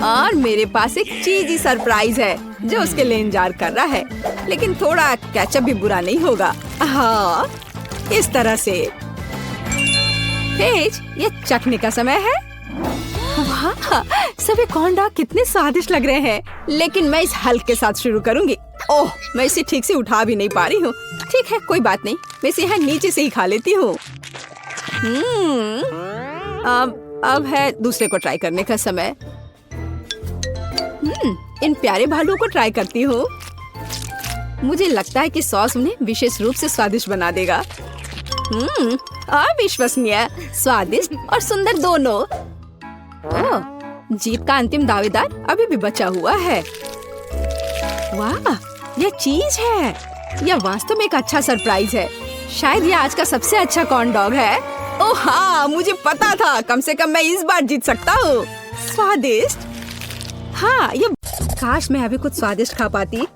और मेरे पास एक चीजी सरप्राइज है जो उसके लिए इंतजार कर रहा है, लेकिन थोड़ा केचप भी बुरा नहीं होगा। हाँ, इस तरह से। पेज, ये चखने का समय है। वाह, सभी कॉर्न डॉग कितने स्वादिष्ट लग रहे हैं, लेकिन मैं इस हल्क के साथ शुरू करूंगी। ओह, मैं इसे ठीक से उठा भी नहीं पा रही हूँ। ठीक है, कोई बात नहीं, मैं इसे यहाँ नीचे से ही खा लेती हूँ। अब है दूसरे को ट्राई करने का समय। इन प्यारे भालुओं को ट्राई करती हूँ। मुझे लगता है कि सॉस उन्हें विशेष रूप से स्वादिष्ट बना देगा। अविश्वसनीय, स्वादिष्ट और सुंदर दोनों। ओह, जीत का अंतिम दावेदार अभी भी बचा हुआ है। वाह, यह चीज है। यह वास्तव में एक अच्छा सरप्राइज है। शायद यह आज का सबसे अच्छा कॉर्न डॉग है। ओह हाँ, मुझे पता था, कम से कम मैं इस बार जीत सकता हूँ। स्वादिष्ट। हाँ, यह, काश मैं अभी कुछ स्वादिष्ट खा पाती।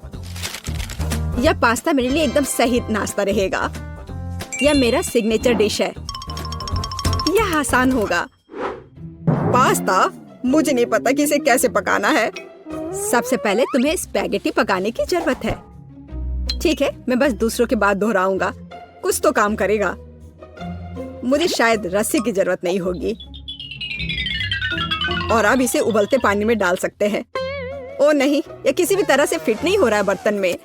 यह पास्ता मेरे लिए एकदम सही नाश्ता रहेगा। यह मेरा सिग्नेचर डिश है। यह आसान होगा। पास्ता? मुझे नहीं पता कि इसे कैसे पकाना है। सबसे पहले तुम्हें स्पैगेटी पकाने की जरूरत है। ठीक है, मैं बस दूसरों के बाद दोहराऊंगा, कुछ तो काम करेगा। मुझे शायद रस्सी की जरूरत नहीं होगी। और अब इसे उबलते पानी में डाल सकते हैं। ओ नहीं, यह किसी भी तरह से फिट नहीं हो रहा है बर्तन में।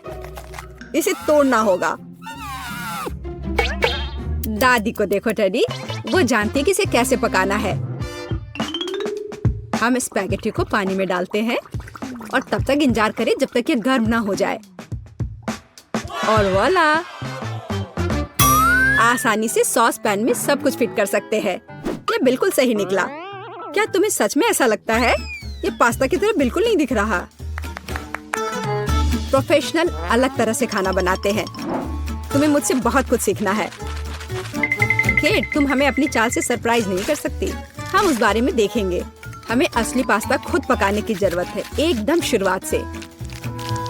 इसे तोड़ना होगा। दादी को देखो टेडी, वो जानती है कि इसे कैसे पकाना है। हम स्पैगेटी को पानी में डालते हैं और तब तक इंतजार करें जब तक ये गर्म ना हो जाए। और वोला, आसानी से सॉस पैन में सब कुछ फिट कर सकते हैं। ये बिल्कुल सही निकला। क्या तुम्हें सच में ऐसा लगता है? ये पास्ता की तरह बिल्कुल नहीं दिख रहा। प्रोफेशनल अलग तरह से खाना बनाते हैं। तुम्हें मुझसे बहुत कुछ सीखना है। केट, तुम हमें अपनी चाल से सरप्राइज नहीं कर सकती। हम उस बारे में देखेंगे। हमें असली पास्ता खुद पकाने की जरूरत है, एकदम शुरुआत से।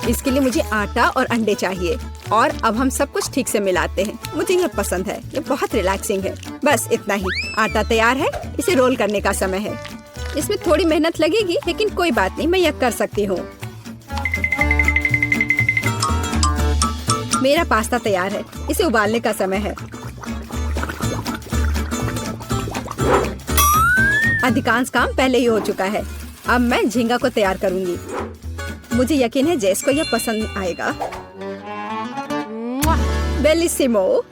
इसके लिए मुझे आटा और अंडे चाहिए। और अब हम सब कुछ ठीक से मिलाते हैं। मुझे यह पसंद है, ये बहुत रिलैक्सिंग है। बस इतना ही। आटा तैयार है, इसे रोल करने का समय है। इसमें थोड़ी मेहनत लगेगी, लेकिन कोई बात नहीं, मैं यह कर सकती हूँ। मेरा पास्ता तैयार है, इसे उबालने का समय है। अधिकांश काम पहले ही हो चुका है। अब मैं झींगा को तैयार करूंगी। मुझे यकीन है जेस को यह पसंद आएगा। बेलिसिमो।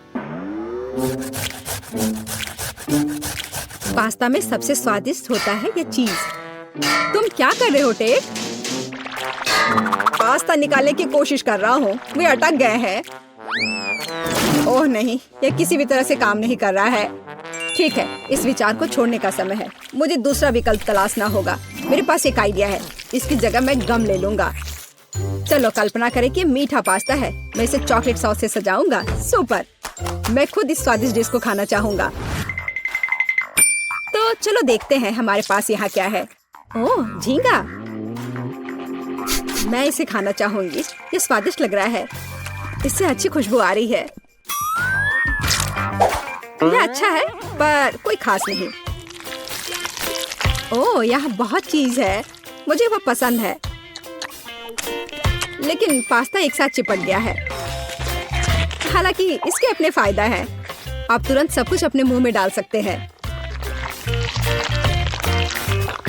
पास्ता में सबसे स्वादिष्ट होता है यह चीज। तुम क्या कर रहे हो टेक? पास्ता निकालने की कोशिश कर रहा हूँ, वे अटक गए हैं। ओह नहीं, यह किसी भी तरह से काम नहीं कर रहा है। ठीक है, इस विचार को छोड़ने का समय है। मुझे दूसरा विकल्प तलाशना होगा। मेरे पास एक आइडिया है। इसकी जगह मैं गम ले लूंगा। चलो कल्पना करें कि मीठा पास्ता है। मैं इसे चॉकलेट सॉस से सजाऊंगा। सुपर! मैं खुद इस स्वादिष्ट डिश को खाना चाहूंगा। तो चलो देखते हैं हमारे पास यहाँ क्या है। ओह, झींगा। मैं इसे खाना चाहूंगी। ये स्वादिष्ट लग रहा है। इससे अच्छी खुशबू आ रही है। यह अच्छा है, पर कोई खास नहीं। ओह, यहाँ बहुत चीज है। मुझे वो पसंद है, लेकिन पास्ता एक साथ चिपक गया है। हालांकि इसके अपने फायदा हैं। आप तुरंत सब कुछ अपने मुंह में डाल सकते हैं।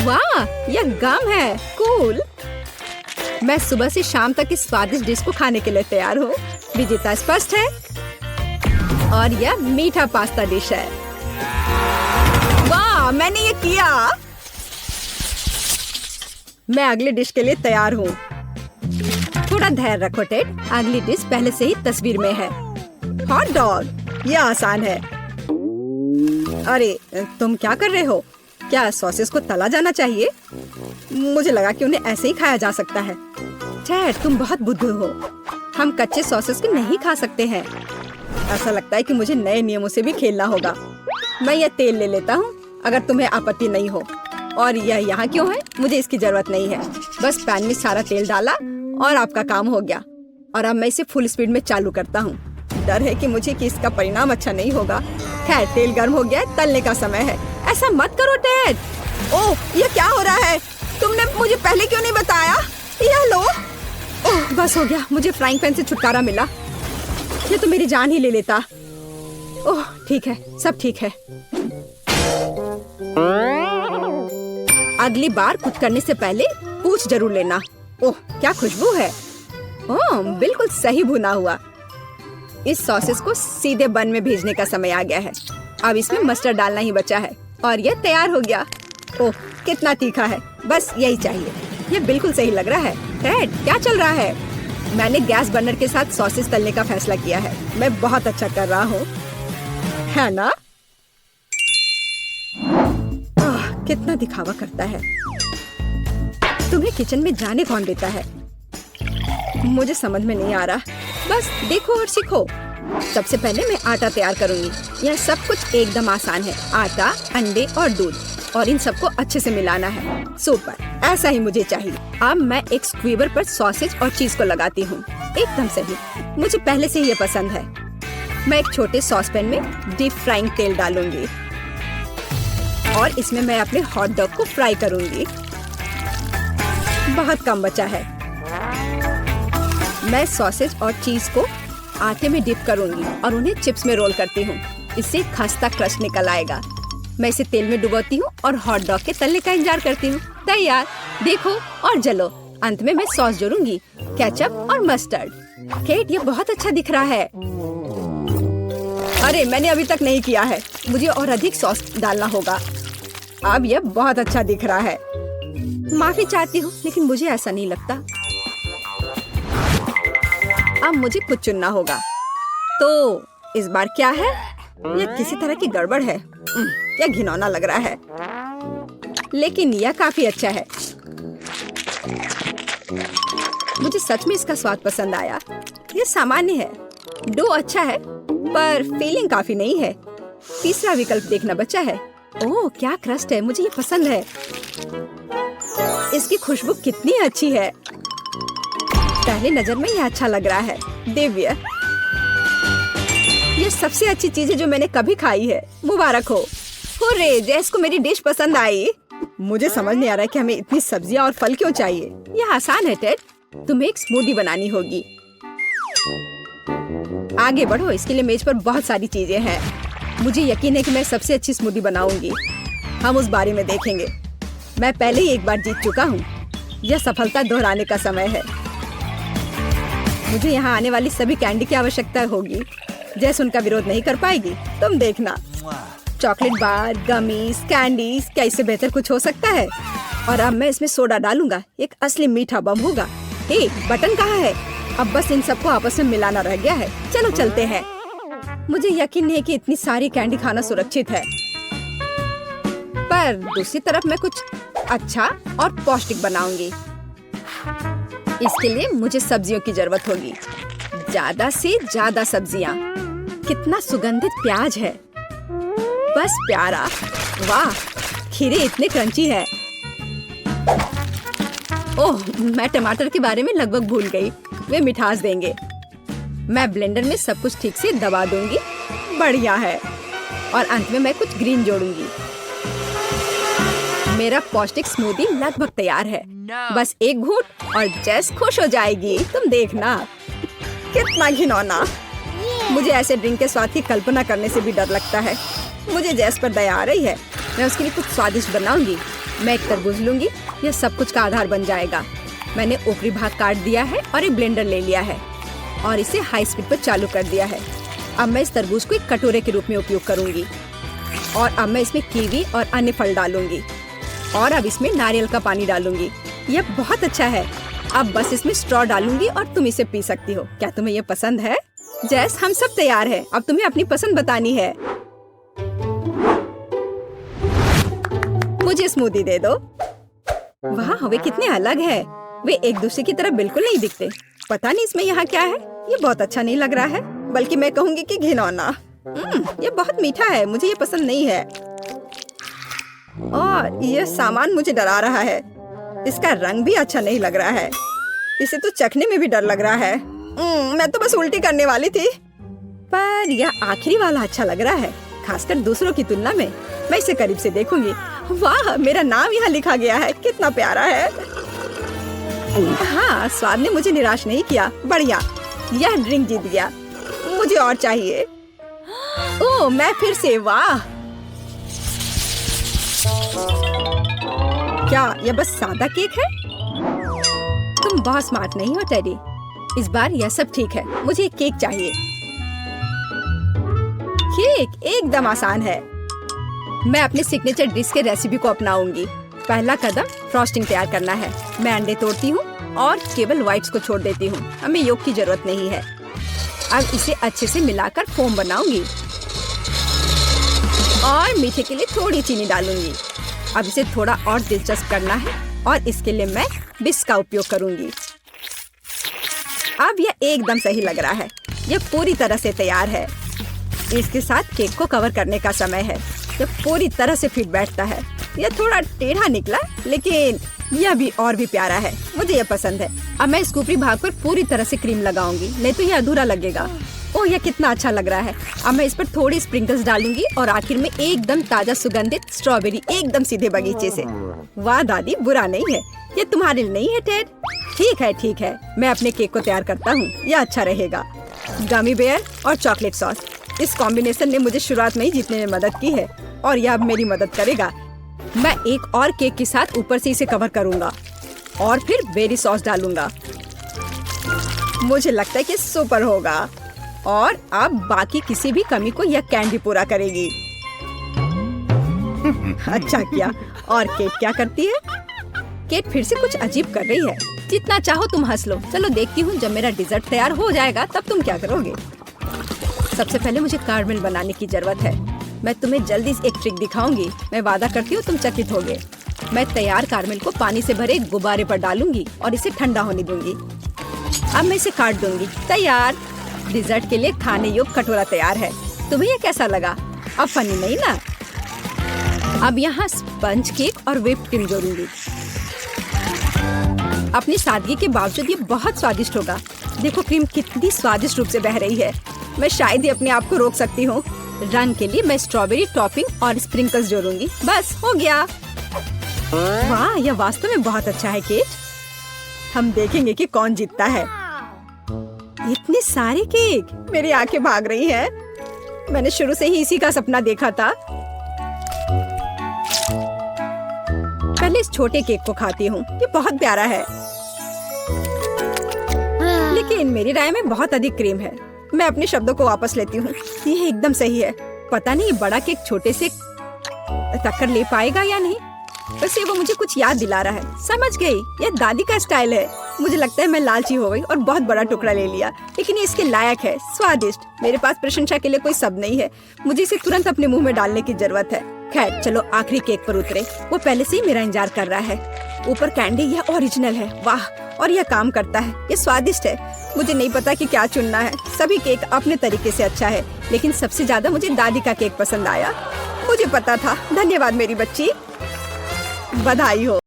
वाह, यह गम है। कूल। मैं सुबह से शाम तक इस स्वादिष्ट डिश को खाने के लिए तैयार हूँ। विजेता स्पष्ट है और यह मीठा पास्ता डिश है। वाह, मैंने ये किया। मैं अगली डिश के लिए तैयार हूँ। थोड़ा धैर्य रखो टेड, अगली डिश पहले से ही तस्वीर में है। Hot dog. यह आसान है। अरे तुम क्या कर रहे हो? क्या सॉसेस को तला जाना चाहिए? मुझे लगा कि उन्हें ऐसे ही खाया जा सकता है। डैड, तुम बहुत बुद्धू हो। हम कच्चे सॉसेस को नहीं खा सकते हैं। ऐसा लगता है कि मुझे नए नियमों से भी खेलना होगा। मैं यह तेल ले लेता हूँ, अगर तुम्हें आपत्ति नहीं हो। और यह यहाँ क्यों है? मुझे इसकी जरूरत नहीं है। बस पैन में सारा तेल डाला और आपका काम हो गया। और अब मैं इसे फुल स्पीड में चालू करता हूँ। डर है कि मुझे कि इसका परिणाम अच्छा नहीं होगा। खैर, तेल गर्म हो गया है, तलने का समय है। ऐसा मत करो डैड। ओह, ये क्या हो रहा है? तुमने मुझे पहले क्यों नहीं बताया? यह लो। ओह, बस हो गया, मुझे फ्राइंग पैन से छुटकारा मिला। ये तो मेरी जान ही ले लेता। ओह, ठीक है, सब ठीक है। अगली बार कुछ करने से पहले पूछ जरूर लेना। ओह, क्या खुशबू है। ओह, बिल्कुल सही भुना हुआ। इस सॉसेस को सीधे बन में भेजने का समय आ गया है। अब इसमें मस्टर्ड डालना ही बचा है और यह तैयार हो गया। ओह, कितना तीखा है। बस यही चाहिए। यह बिल्कुल सही लग रहा है। डैड, क्या चल रहा है? मैंने गैस बर्नर के साथ सॉसेस तलने का फैसला किया है। मैं बहुत अच्छा कर रहा हूँ, है ना? कितना दिखावा करता है। तुम्हें किचन में जाने कौन देता है? मुझे समझ में नहीं आ रहा। बस देखो और सीखो। सबसे पहले मैं आटा तैयार करूंगी। यह सब कुछ एकदम आसान है। आटा, अंडे और दूध, और इन सबको अच्छे से मिलाना है। सुपर, ऐसा ही मुझे चाहिए। अब मैं एक स्क्वीवर पर सॉसेज और चीज को लगाती हूँ। एकदम सही, मुझे पहले से ही ये पसंद है। मैं एक छोटे सॉस पैन में डीप फ्राइंग तेल डालूंगी और इसमें मैं अपने हॉट डॉग को फ्राई करूंगी। बहुत कम बचा है। मैं सॉसेज और चीज को आटे में डिप करूंगी और उन्हें चिप्स में रोल करती हूँ। इससे खस्ता क्रस्ट निकल आएगा। मैं इसे तेल में डुबोती हूँ और हॉट डॉग के तलने का इंतजार करती हूँ। तैयार, देखो और जलो। अंत में मैं सॉस जोड़ूंगी, केचप और मस्टर्ड। केट, ये बहुत अच्छा दिख रहा है। अरे, मैंने अभी तक नहीं किया है। मुझे और अधिक सॉस डालना होगा। अब यह बहुत अच्छा दिख रहा है। माफी चाहती हूँ, लेकिन मुझे ऐसा नहीं लगता। अब मुझे कुछ चुनना होगा। तो इस बार क्या है? यह किसी तरह की गड़बड़ है। यह घिनौना लग रहा है, लेकिन यह काफी अच्छा है। मुझे सच में इसका स्वाद पसंद आया। यह सामान्य है। डो अच्छा है, पर फीलिंग काफी नहीं है। तीसरा विकल्प देखना बचा है। ओह, क्या क्रस्ट है। मुझे ये पसंद है। इसकी खुशबू कितनी अच्छी है। पहले नजर में यह अच्छा लग रहा है। दिव्य, ये सबसे अच्छी चीज है जो मैंने कभी खाई है। मुबारक हो। हुर्रे, जैस को मेरी डिश पसंद आई। मुझे समझ नहीं आ रहा कि हमें इतनी सब्जियां और फल क्यों चाहिए। यह आसान है टेड। तुम्हें एक स्मूदी बनानी होगी। आगे बढ़ो। इसके लिए मेज पर बहुत सारी चीजें हैं। मुझे यकीन है कि मैं सबसे अच्छी स्मूदी बनाऊंगी। हम उस बारे में देखेंगे। मैं पहले ही एक बार जीत चुका हूँ। यह सफलता दोहराने का समय है। मुझे यहाँ आने वाली सभी कैंडी की आवश्यकता होगी। जैस उनका विरोध नहीं कर पाएगी। तुम देखना। चॉकलेट बार, गमीज, कैंडीज, क्या इससे बेहतर कुछ हो सकता है? और अब मैं इसमें सोडा डालूंगा। एक असली मीठा बम होगा। हे, बटन कहाँ है? अब बस इन सबको आपस में मिलाना रह गया है। चलो चलते हैं। मुझे यकीन नहीं कि इतनी सारी कैंडी खाना सुरक्षित है, पर दूसरी तरफ मैं कुछ अच्छा और पौष्टिक बनाऊंगी। इसके लिए मुझे सब्जियों की जरूरत होगी। ज्यादा से ज्यादा सब्जियाँ। कितना सुगंधित प्याज है। बस प्यारा। वाह, खीरे इतने क्रंची है। ओह, मैं टमाटर के बारे में लगभग भूल गई। वे मिठास देंगे। मैं ब्लेंडर में सब कुछ ठीक से दबा दूंगी। बढ़िया है। और अंत में मैं कुछ ग्रीन जोड़ूंगी। मेरा पौष्टिक स्मूदी लगभग तैयार है। बस एक घूंट और जेस खुश हो जाएगी। तुम देखना। कितना घिनौना। मुझे ऐसे ड्रिंक के स्वाद की कल्पना करने से भी डर लगता है। मुझे जेस पर दया आ रही है। मैं उसके लिए कुछ स्वादिष्ट बनाऊंगी। मैं एक तरबूज लूंगी। यह सब कुछ का आधार बन जाएगा। मैंने ऊपरी भाग काट दिया है और एक ब्लेंडर ले लिया है और इसे हाई स्पीड पर चालू कर दिया है। अब मैं इस तरबूज को एक कटोरे के रूप में उपयोग करूंगी और अब मैं इसमें कीवी और अन्य फल डालूंगी और अब इसमें नारियल का पानी डालूंगी। यह बहुत अच्छा है। अब बस इसमें स्ट्रॉ डालूंगी और तुम इसे पी सकती हो। क्या तुम्हें यह पसंद है? जैस, हम सब तैयार हैं। अब तुम्हें अपनी पसंद बतानी है। मुझे स्मूदी दे दो। वाह, वे कितने अलग है। वे एक दूसरे की तरह बिल्कुल नहीं दिखते। पता नहीं इसमें यहाँ क्या है। ये बहुत अच्छा नहीं लग रहा है, बल्कि मैं कहूँगी कि घिनौना। ये बहुत मीठा है, मुझे ये पसंद नहीं है। और यह सामान मुझे डरा रहा है। इसका रंग भी अच्छा नहीं लग रहा है। इसे तो चखने में भी डर लग रहा है। मैं तो बस उल्टी करने वाली थी। पर यह आखिरी वाला अच्छा लग रहा है, खासकर दूसरों की तुलना में। मैं इसे करीब से देखूंगी। वाह, मेरा नाम यहाँ लिखा गया है, कितना प्यारा है। हाँ, स्वाद ने मुझे निराश नहीं किया। बढ़िया, यह ड्रिंक जीत गया। मुझे और चाहिए। ओह, मैं फिर से। वाह, क्या यह बस सादा केक है? तुम बहुत स्मार्ट नहीं हो टेडी। इस बार यह सब ठीक है। मुझे एक केक चाहिए। केक एकदम आसान है। मैं अपने सिग्नेचर डिश के रेसिपी को अपनाऊंगी। पहला कदम फ्रॉस्टिंग तैयार करना है। मैं अंडे तोड़ती हूँ और केवल व्हाइट्स को छोड़ देती हूँ। हमें योग की जरूरत नहीं है। अब इसे अच्छे से मिलाकर फोम बनाऊंगी और मीठे के लिए थोड़ी चीनी डालूंगी। अब इसे थोड़ा और दिलचस्प करना है और इसके लिए मैं बिस्क का उपयोग करूंगी। अब यह एकदम सही लग रहा है। यह पूरी तरह से तैयार है। इसके साथ केक को कवर करने का समय है। यह पूरी तरह से फिट बैठता है। यह थोड़ा टेढ़ा निकला, लेकिन यह भी और भी प्यारा है। मुझे यह पसंद है। अब मैं इसके ऊपरी भाग पर पूरी तरह से क्रीम लगाऊंगी, नहीं तो यह अधूरा लगेगा। ओह, यह कितना अच्छा लग रहा है। अब मैं इस पर थोड़ी स्प्रिंकल्स डालूंगी और आखिर में एकदम ताजा सुगंधित स्ट्रॉबेरी, एकदम सीधे बगीचे से। वाह दादी, बुरा नहीं है। ये तुम्हारे लिए नहीं है टेड। ठीक है, मैं अपने केक को तैयार करता हूँ। यह अच्छा रहेगा। गमी बेयर और चॉकलेट सॉस, इस कॉम्बिनेशन ने मुझे शुरुआत में ही जीतने में मदद की है और यह अब मेरी मदद करेगा। मैं एक और केक के साथ ऊपर से इसे कवर करूंगा और फिर बेरी सॉस डालूंगा। मुझे लगता है कि सुपर होगा और अब बाकी किसी भी कमी को यह कैंडी पूरा करेगी। अच्छा किया। और केट क्या करती है? केट फिर से कुछ अजीब कर रही है। जितना चाहो तुम हंस लो। चलो देखती हूँ, जब मेरा डिजर्ट तैयार हो जाएगा तब तुम क्या करोगे। सबसे पहले मुझे कारमेल बनाने की जरूरत है। मैं तुम्हें जल्दी एक ट्रिक दिखाऊंगी। मैं वादा करती हूँ तुम चकित होगे। मैं तैयार कारमेल को पानी से भरे गुब्बारे पर डालूंगी और इसे ठंडा होने दूंगी। अब मैं इसे काट दूंगी। तैयार। डिजर्ट के लिए खाने योग्य कटोरा तैयार है। तुम्हें ये कैसा लगा? अब फनी नहीं ना? अब यहाँ स्पंज केक और व्हिप क्रीम जोड़ूंगी। अपनी सादगी के बावजूद ये बहुत स्वादिष्ट होगा। देखो क्रीम कितनी स्वादिष्ट रूप से बह रही है। मैं शायद ही अपने आप को रोक सकती हूँ। रंग के लिए मैं स्ट्रॉबेरी टॉपिंग और स्प्रिंकल्स जोड़ूंगी। बस हो गया। वाह, यह वास्तव में बहुत अच्छा है केट। हम देखेंगे कि कौन जीतता है। इतने सारे केक, मेरी आंखें भाग रही हैं। मैंने शुरू से ही इसी का सपना देखा था। पहले इस छोटे केक को खाती हूँ। ये बहुत प्यारा है, लेकिन मेरी राय में बहुत अधिक क्रीम है। मैं अपने शब्दों को वापस लेती हूँ। ये एकदम सही है। पता नहीं बड़ा केक छोटे से टक्कर ले पाएगा या नहीं। वैसे वो मुझे कुछ याद दिला रहा है। समझ गई, ये दादी का स्टाइल है। मुझे लगता है मैं लालची हो गई और बहुत बड़ा टुकड़ा ले लिया, लेकिन ये इसके लायक है। स्वादिष्ट। मेरे पास प्रशंसा के लिए कोई शब्द नहीं है। मुझे इसे तुरंत अपने मुंह में डालने की जरूरत है। खैर चलो आखिरी केक पर उतरे। वो पहले से ही मेरा इंतजार कर रहा है। ऊपर कैंडी, यह ओरिजिनल है। वाह, और यह काम करता है। ये स्वादिष्ट है। मुझे नहीं पता कि क्या चुनना है। सभी केक अपने तरीके से अच्छा है, लेकिन सबसे ज्यादा मुझे दादी का केक पसंद आया। मुझे पता था। धन्यवाद मेरी बच्ची। बधाई हो।